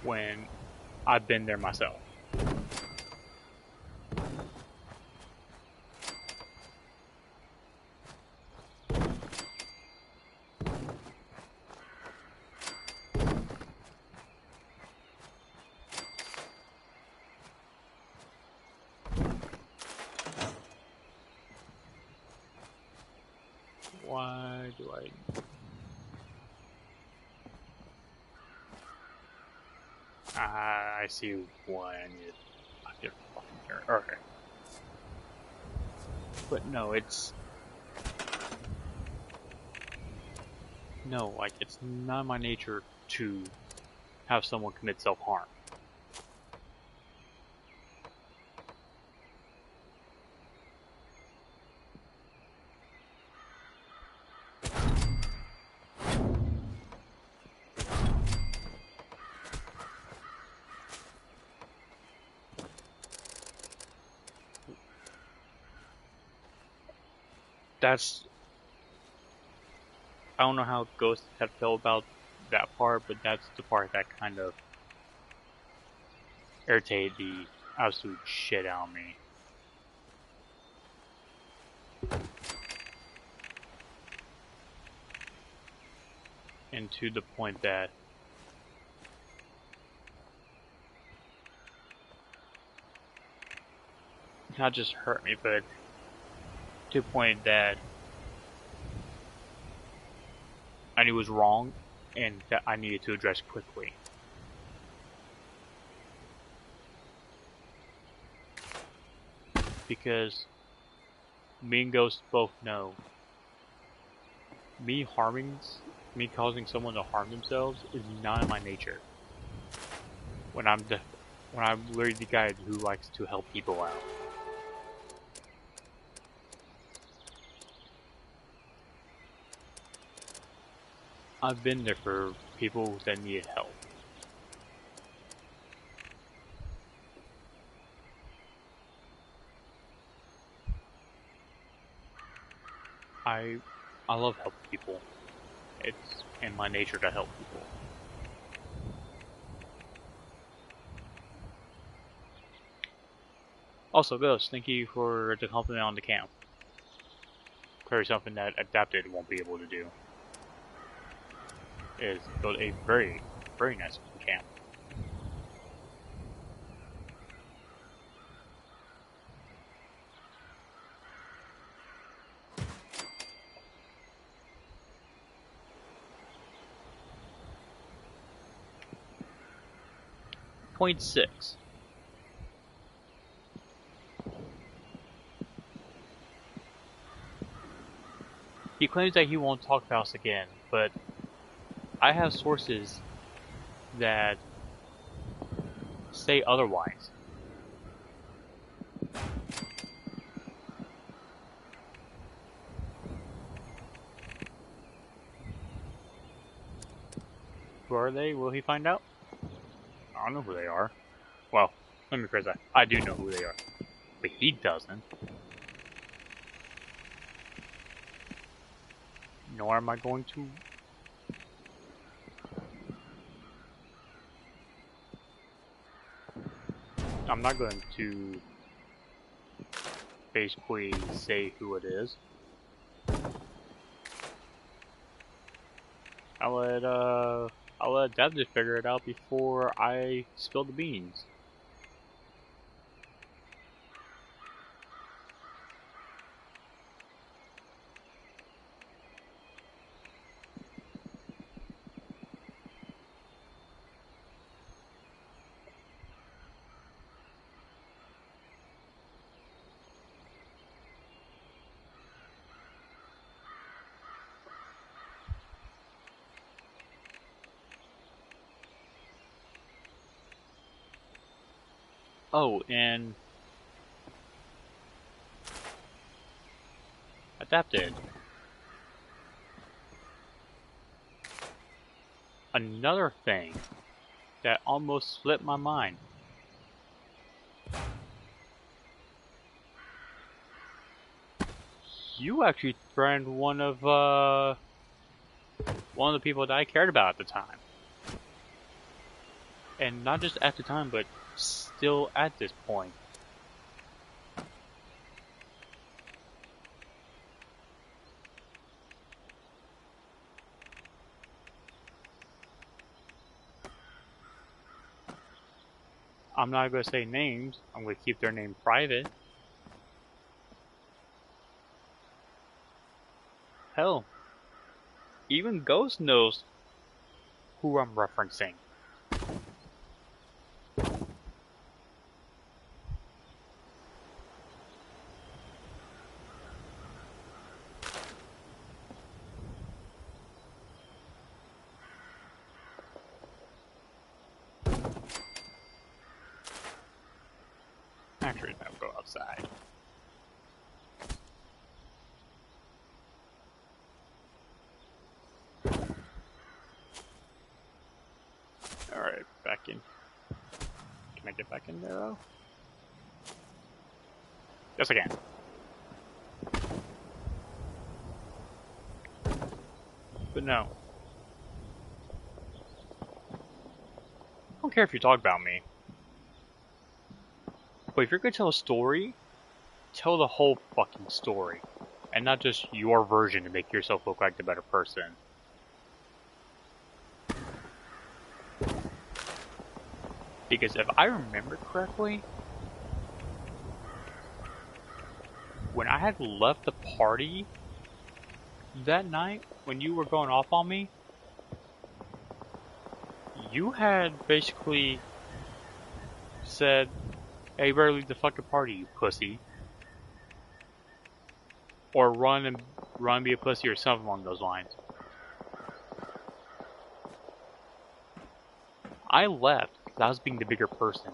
When I've been there myself. Why do I see why I need a different fucking character. Okay. But no, it's not my nature to have someone commit self-harm. I don't know how Ghost had felt about that part, but that's the part that kind of irritated the absolute shit out of me. And to the point that not just hurt me, but to the point that I knew was wrong and that I needed to address quickly. Because me and Ghost both know me causing someone to harm themselves is not in my nature. When I'm literally the guy who likes to help people out. I've been there for people that needed help. I love helping people. It's in my nature to help people. Also, Ghost, thank you for the compliment on the camp. clearly something that Adapted won't be able to do. Is build a very, very nice camp. Point 6. He claims that he won't talk about us again, but I have sources that say otherwise. Who are they? Will he find out? I don't know who they are. Well, let me rephrase that. I do know who they are, but he doesn't. Nor am I going to. I'm not going to basically say who it is. I'll let Dad just figure it out before I spill the beans. Oh, and Adapted. Another thing that almost slipped my mind. You actually threatened one of the people that I cared about at the time. And not just at the time, but still at this point. I'm not going to say names. I'm going to keep their name private. Hell, even Ghost knows who I'm referencing. Actually, I'll go outside. Alright, back in. Can I get back in there though? Yes, I can. But no. I don't care if you talk about me. But if you're gonna tell a story, tell the whole fucking story. And not just your version to make yourself look like the better person. Because if I remember correctly, when I had left the party that night, when you were going off on me, you had basically said, hey, you better leave the fucking party, you pussy. Or run and be a pussy or something along those lines. I left because I was being the bigger person.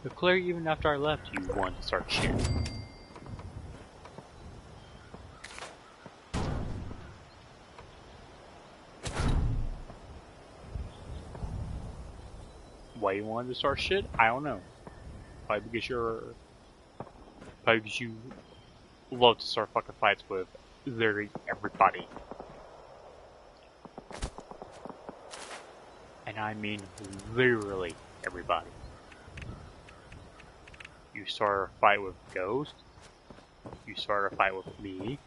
But clearly, even after I left, you wanted to start shit. Why you wanted to start shit? I don't know. Probably because you love to start fucking fights with literally everybody. And I mean literally everybody. You start a fight with Ghost. You start a fight with me.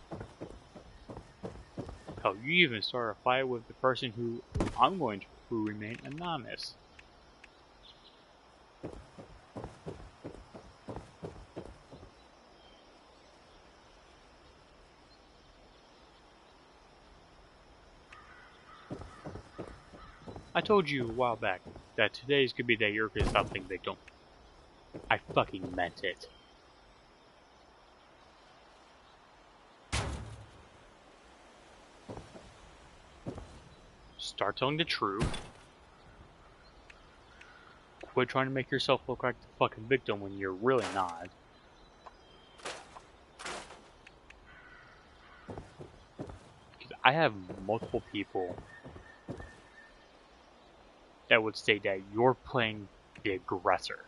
Hell, you even start a fight with the person who I'm going to remain anonymous. I told you a while back that today's could be the day you're gonna stop thinking they don't. I fucking meant it. Start telling the truth. Quit trying to make yourself look like the fucking victim when you're really not. Because I have multiple people that would state that you're playing the aggressor.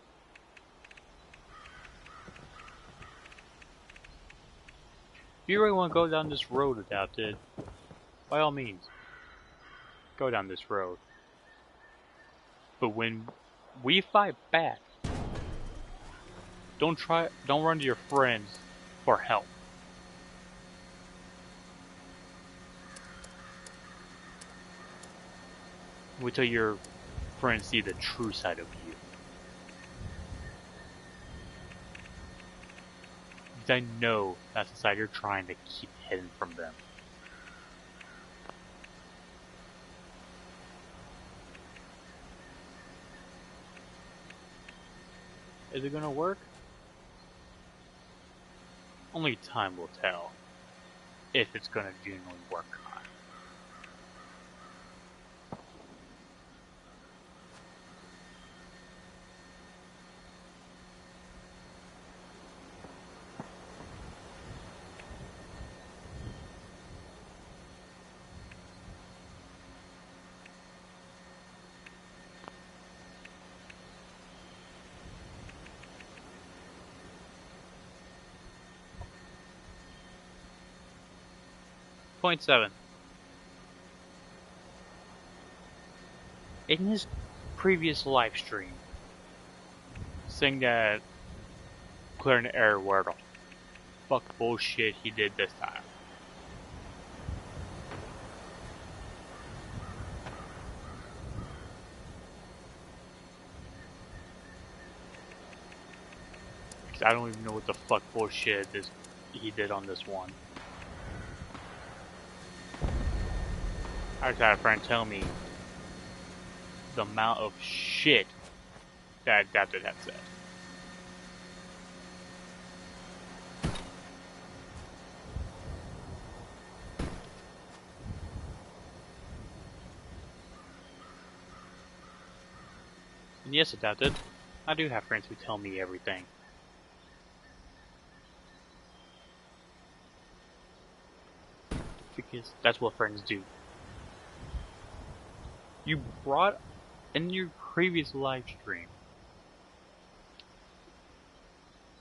If you really want to go down this road, Adapted, by all means, go down this road. But when we fight back, don't run to your friends for help. Wait till your friends see the true side of you. Because I know that's the side you're trying to keep hidden from them. Is it gonna work? Only time will tell if it's gonna genuinely work or not. Point 7. In his previous live stream, saying that clearing the air where the fuck bullshit he did this time. Because I don't even know what the fuck bullshit he did on this one. I just had a friend tell me the amount of shit that Adapted had said. And yes, Adapted, I do have friends who tell me everything. Because that's what friends do. You brought in your previous live stream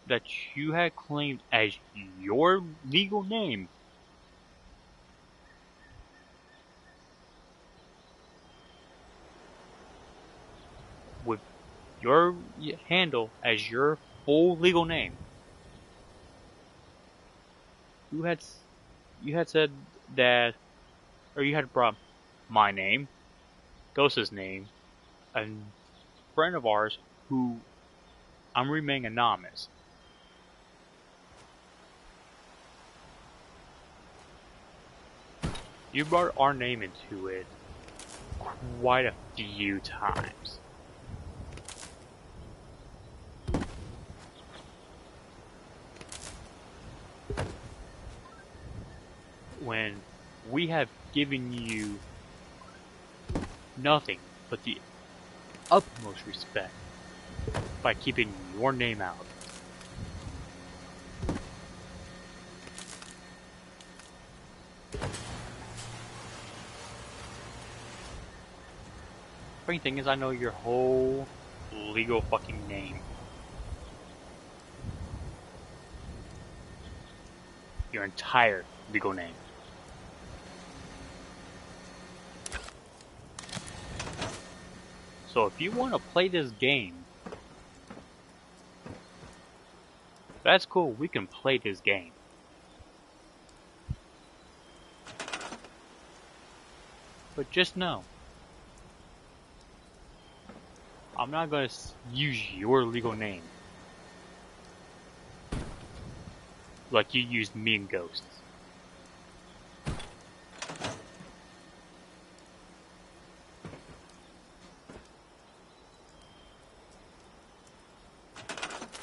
that you had claimed as your legal name with your handle as your full legal name. You had said that, or you had brought my name, Ghost's name, a friend of ours who I'm remaining anonymous. You brought our name into it quite a few times. When we have given you nothing but the utmost respect by keeping your name out. Funny thing is, I know your whole legal fucking name. Your entire legal name. So if you want to play this game, that's cool, we can play this game. But just know, I'm not going to use your legal name like you used me and Ghosts.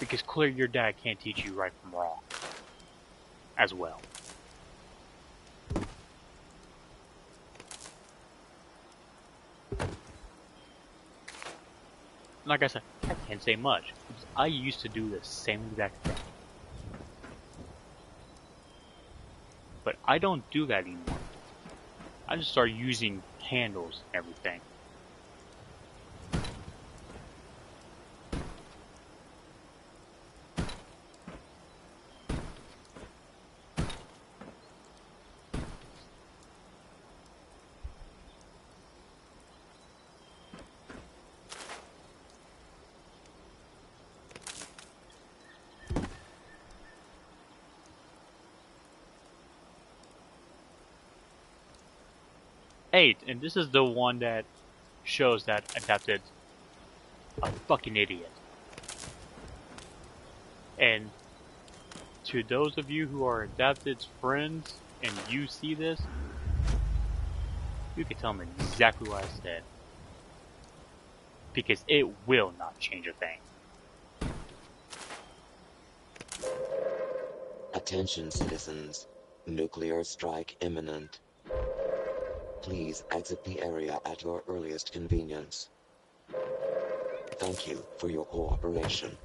Because clearly your dad can't teach you right from wrong as well. Like I said, I can't say much, because I used to do the same exact thing. But I don't do that anymore. I just started using handles and everything. Eight, and this is the one that shows that Adapted a fucking idiot. And to those of you who are Adapted's friends and you see this, you can tell them exactly what I said. Because it will not change a thing. Attention citizens, nuclear strike imminent. Please exit the area at your earliest convenience. Thank you for your cooperation.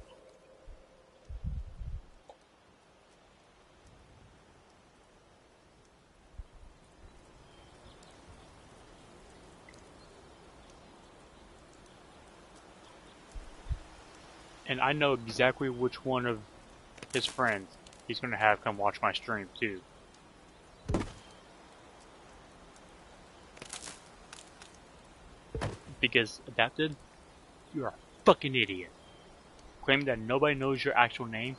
And I know exactly which one of his friends he's going to have come watch my stream too. Because Adapted, you're a fucking idiot. Claiming that nobody knows your actual name.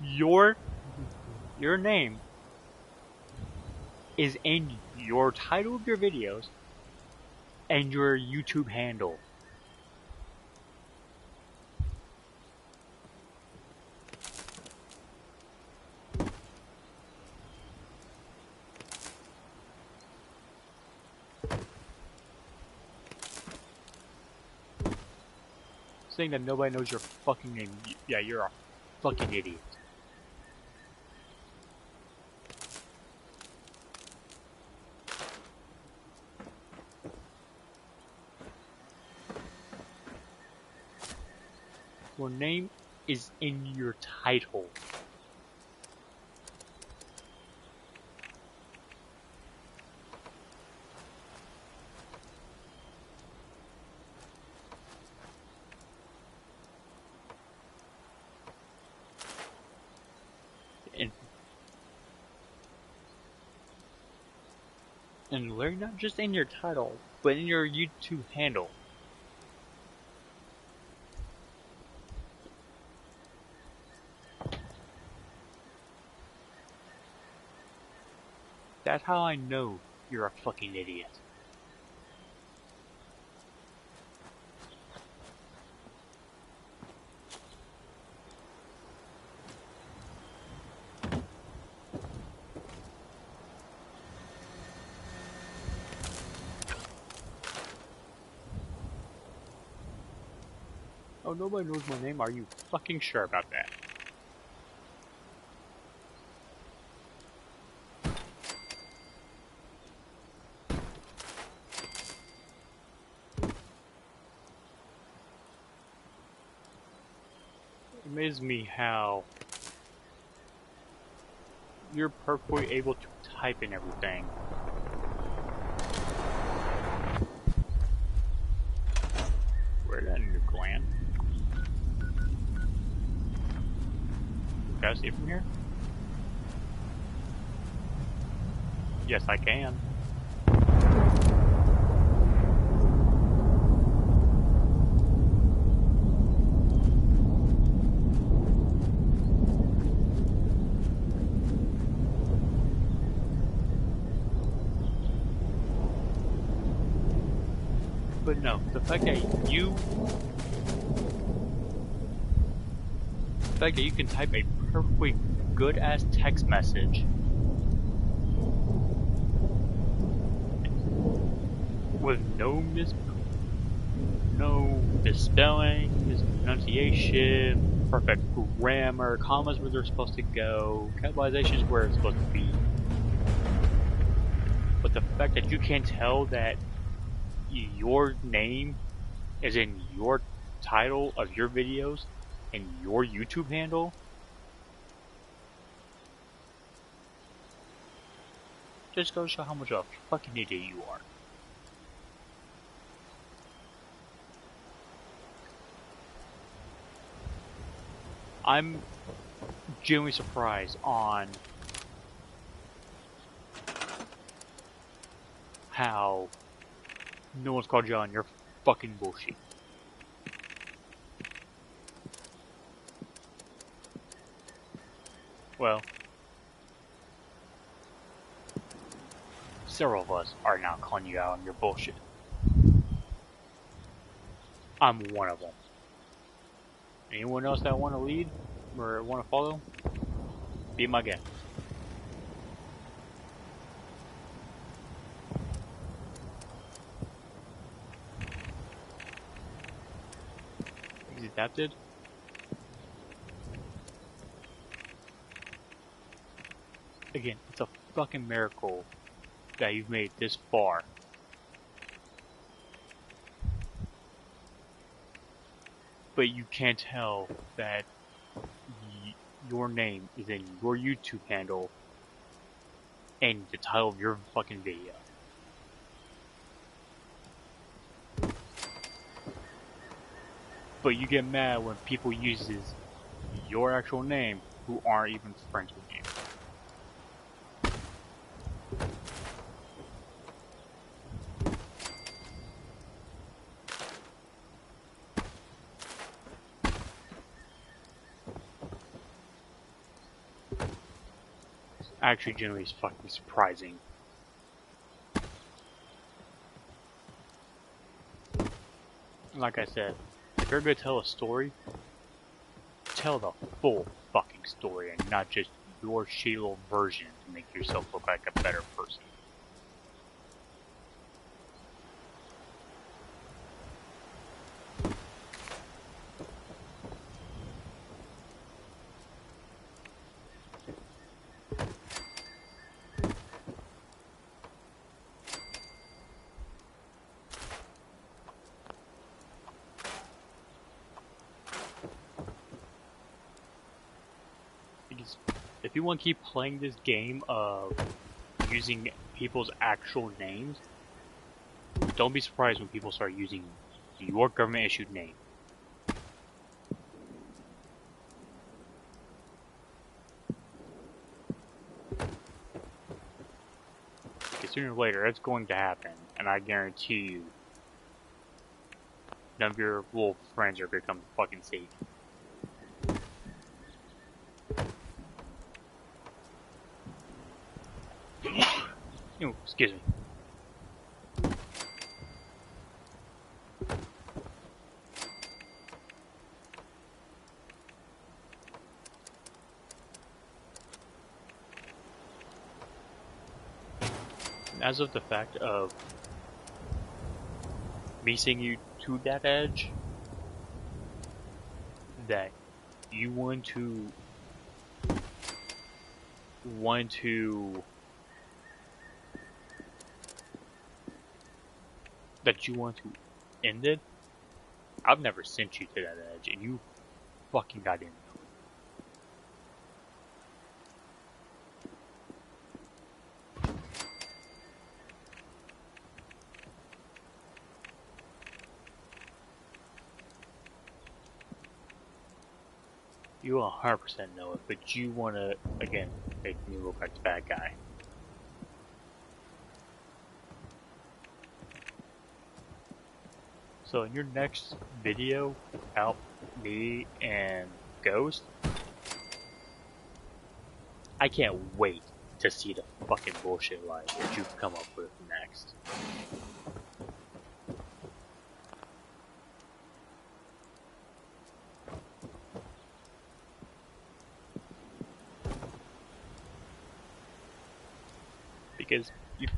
Your name is in your title of your videos and your YouTube handle. Saying that nobody knows your fucking name. Yeah, you're a fucking idiot. Your name is in your title. And Larry, not just in your title, but in your YouTube handle. That's how I know you're a fucking idiot. Oh, nobody knows my name? Are you fucking sure about that? It amazes me how you're perfectly able to type and everything. Where's that new gland? Can I see it from here? Yes, I can. But no, the fact that you can type a perfectly good ass text message with no misspelling, mispronunciation, perfect grammar, commas where they're supposed to go, capitalizations where it's supposed to be. But the fact that you can tell that your name is in your title of your videos and your YouTube handle just goes to show how much of a fucking idiot you are. I'm genuinely surprised on how no one's called you on your fucking bullshit. Well, several of us are now calling you out on your bullshit. I'm one of them. Anyone else that want to lead or want to follow? Be my guest. He's adapted. Again, it's a fucking miracle that you've made it this far. But you can't tell that your name is in your YouTube handle and the title of your fucking video. But you get mad when people uses your actual name who aren't even friends with you. Actually, generally, is fucking surprising. Like I said, if you're gonna tell a story, tell the full fucking story and not just your shitty little version to make yourself look like a better person. Because if you want to keep playing this game of using people's actual names, don't be surprised when people start using your government issued name. Because sooner or later, it's going to happen, and I guarantee you, none of your little friends are going to come fucking save you. Oh, excuse me. As of the fact of me seeing you to that edge, that you want to end it, I've never sent you to that edge, and you fucking got in. You 100% know it, but you want to, again, make me look like the bad guy. So in your next video about me and Ghost, I can't wait to see the fucking bullshit line that you come up with next. Because you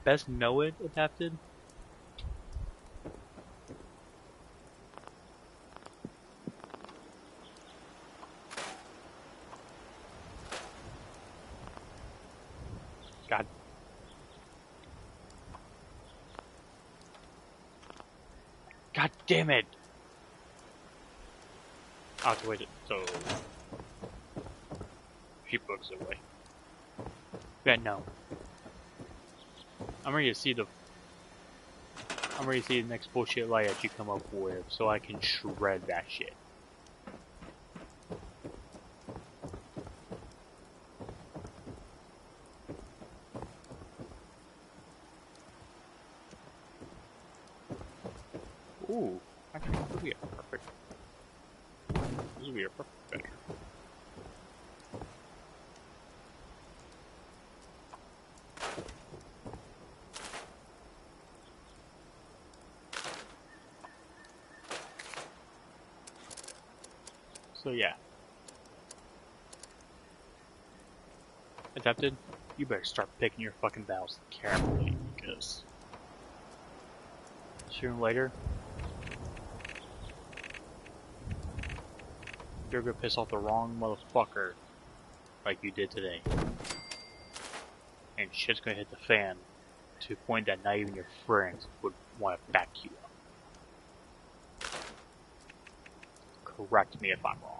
best know it, Adapted. God. God damn it! I'll have to wait. So she books away. Yeah, no. I'm ready to see the next bullshit lie that you come up with, so I can shred that shit. Ooh, actually, this would be a perfect. This would be a perfect picture. So yeah, Adapted, you better start picking your fucking battles carefully, because sooner or later, you're gonna piss off the wrong motherfucker like you did today. And shit's gonna hit the fan to a point that not even your friends would want to back you up. Correct me if I'm wrong.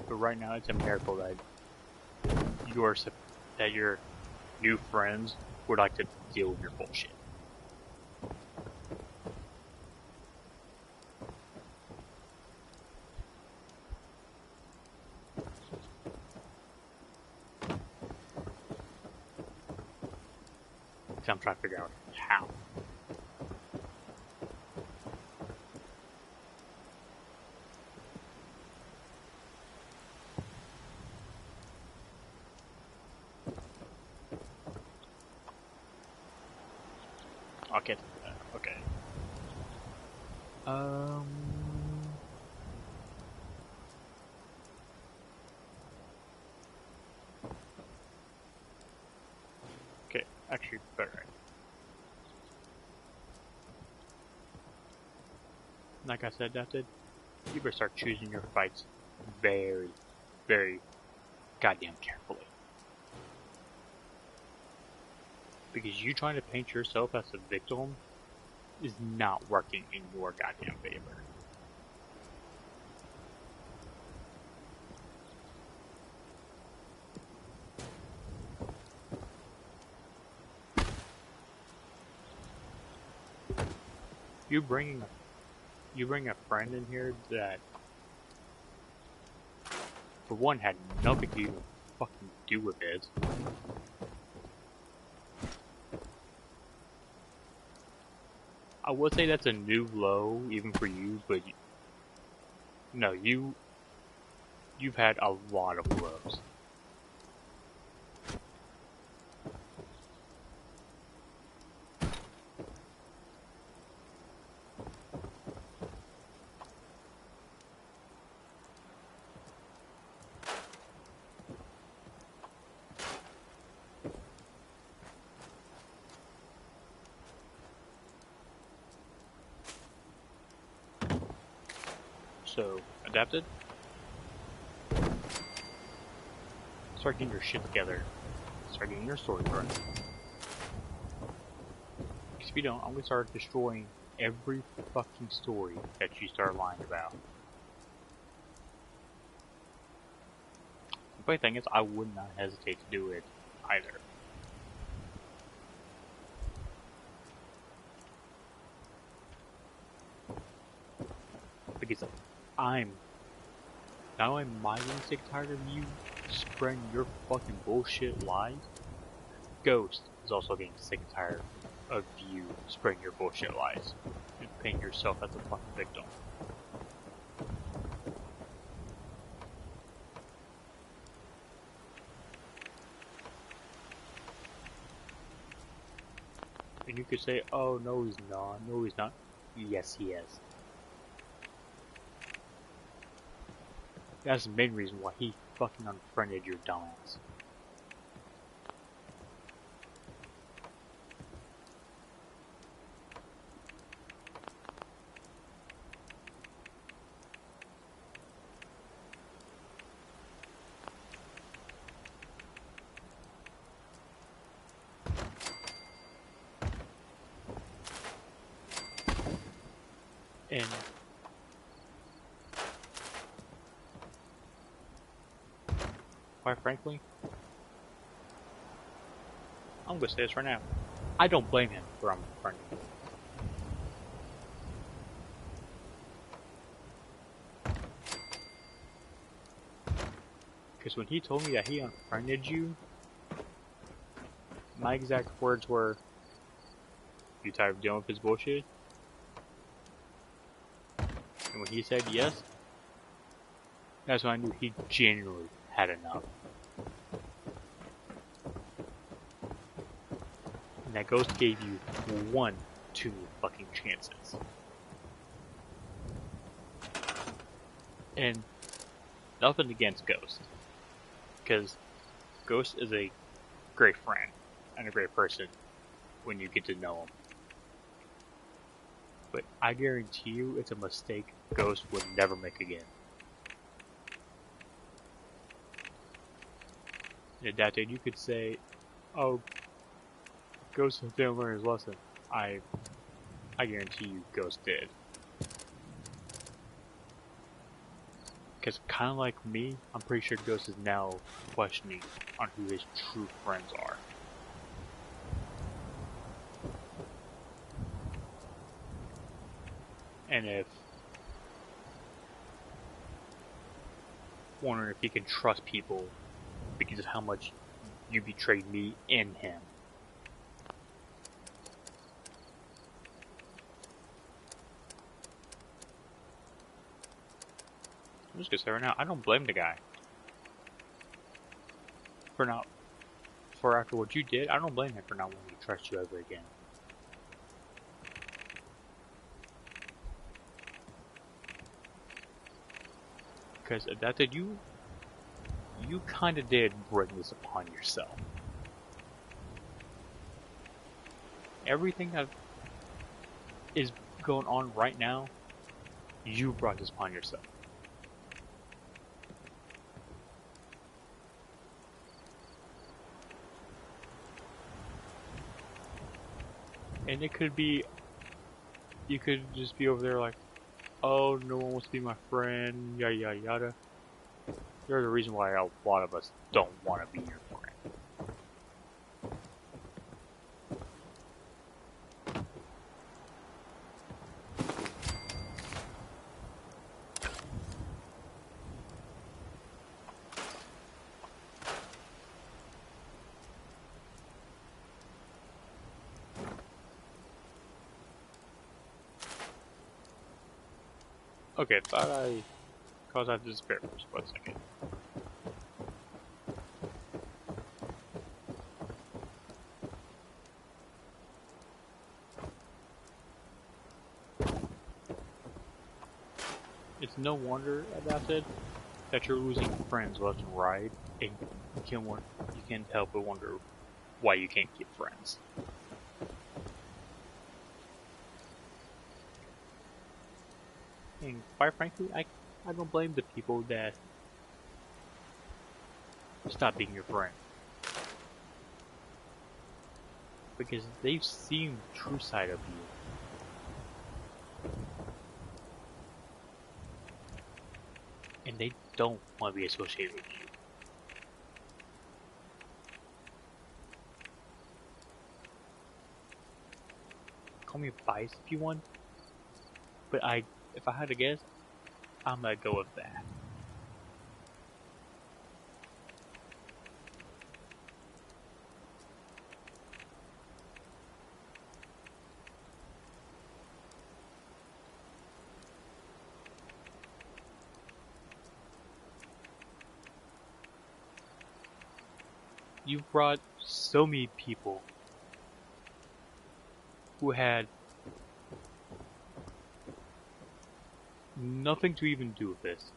But right now, it's a miracle that your new friends would like to deal with your bullshit. I'm trying to figure out how. I'll get to that. Okay. Okay, actually, better. Like I said, Adapted, you better start choosing your fights very, very goddamn carefully. Because you trying to paint yourself as a victim is not working in your goddamn favor. You bring a friend in here that, for one, had nothing to even fucking do with it. I would say that's a new low, even for you, but no, you've had a lot of lows. So, Adapted? Start getting your shit together. Start getting your story right. Because if you don't, I'm gonna start destroying every fucking story that you start lying about. The funny thing is, I would not hesitate to do it either. Because not only am I getting sick and tired of you spreading your fucking bullshit lies, Ghost is also getting sick and tired of you spreading your bullshit lies and painting yourself as a fucking victim. And you could say, oh, no, he's not. No, he's not. Yes, he is. That's the main reason why he fucking unfriended your dumbass. And quite frankly, I'm gonna say this right now. I don't blame him for unfriending you. Because when he told me that he unfriended you, my exact words were, "You tired of dealing with his bullshit?" And when he said yes, that's when I knew he genuinely had enough. And that Ghost gave you one too many fucking chances. And nothing against Ghost, because Ghost is a great friend and a great person when you get to know him. But I guarantee you it's a mistake Ghost would never make again. And Adapted, you could say, oh, Ghost didn't learn his lesson. I guarantee you Ghost did. Because kind of like me, I'm pretty sure Ghost is now questioning on who his true friends are. And wondering if he can trust people because of how much you betrayed me and him. I'm just gonna say right now, I don't blame the guy for after what you did. I don't blame him for not wanting to trust you ever again. Because Adapted, you kind of did bring this upon yourself. Everything that is going on right now, you brought this upon yourself. And it could be, you could just be over there like, oh, no one wants to be my friend, yada yada yada. There's a reason why a lot of us don't want to be your friend. Okay, thought I caused that to disappear for just 1 second. It's no wonder, Adapted, that you're losing friends left and right, and you can't help but wonder why you can't keep friends. And quite frankly, I don't blame the people that stop being your friend. Because they've seen the true side of you. And they don't want to be associated with you. Call me biased if you want, but if I had to guess, I'm gonna go with that. You've brought so many people who had nothing to even do with this.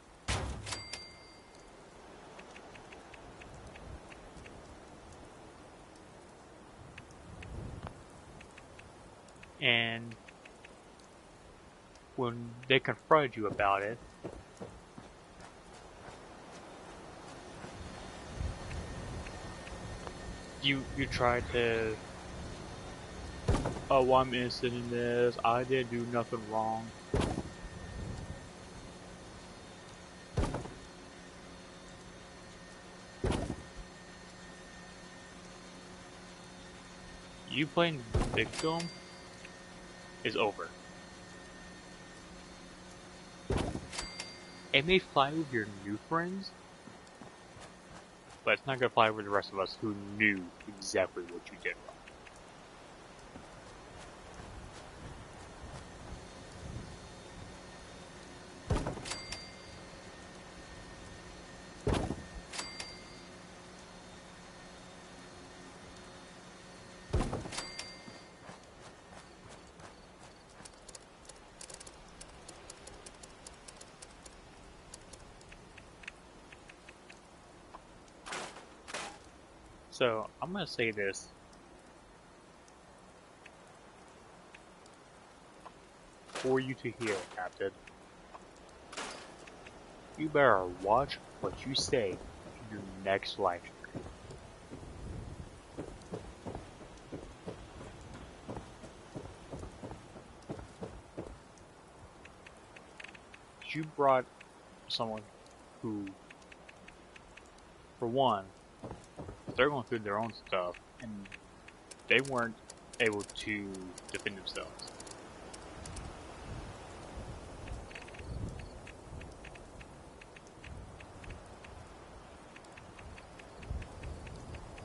And when they confronted you about it, you tried to, oh, I'm innocent in this, I didn't do nothing wrong. You playing victim is over. It may fly with your new friends, but it's not gonna fly with the rest of us who knew exactly what you did wrong. So, I'm gonna say this. For you to hear, Captain. You better watch what you say in your next live stream. You brought someone who, for one, they're going through their own stuff, and they weren't able to defend themselves.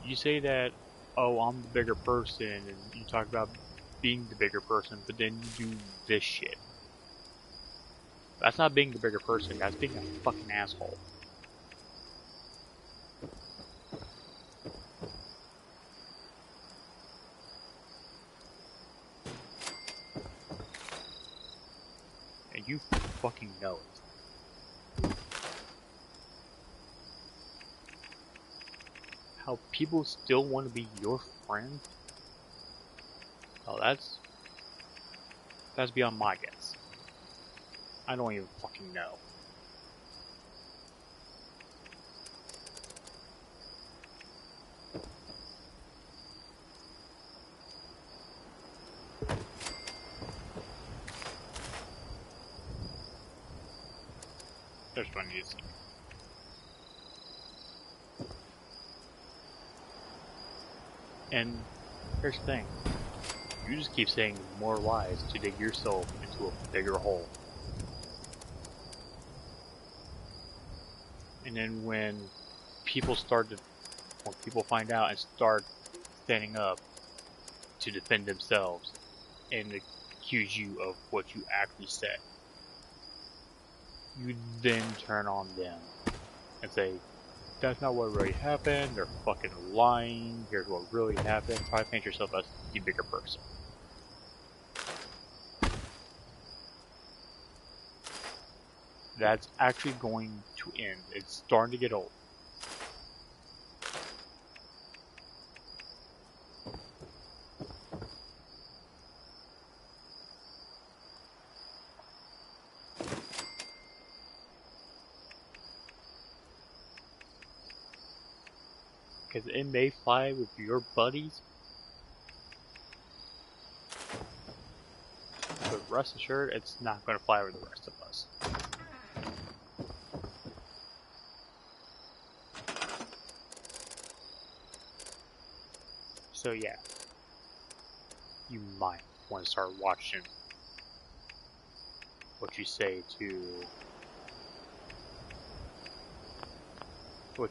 You say that, oh, I'm the bigger person, and you talk about being the bigger person, but then you do this shit. That's not being the bigger person, that's being a fucking asshole. And you fucking know it. How people still want to be your friend? Oh, that's beyond my guess. I don't even fucking know. There's one need to see. And here's the thing. You just keep saying more lies to dig yourself into a bigger hole. And then when people find out and start standing up to defend themselves and accuse you of what you actually said, you then turn on them and say, that's not what really happened, they're fucking lying, here's what really happened, try to paint yourself as the bigger person. That's actually going to end. It's starting to get old. Because it may fly with your buddies, but rest assured, it's not going to fly with the rest of us. So yeah, you might want to start watching what you say to...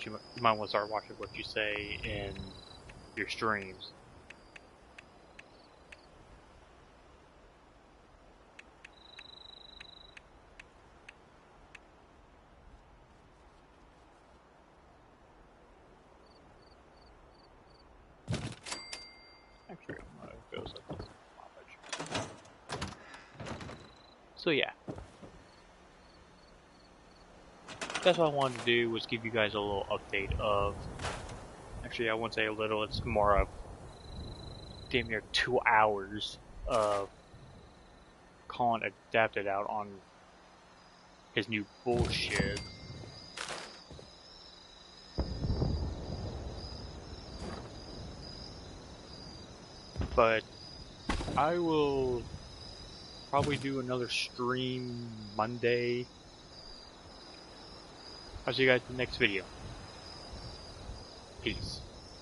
you might want to start watching what you say in your streams. Actually, I'm gonna go something. So yeah, that's what I wanted to do, was give you guys a little update of. Actually, I won't say a little. It's more of damn near 2 hours of Colin adapted out on his new bullshit. But I will probably do another stream Monday. I'll see you guys in the next video. Peace.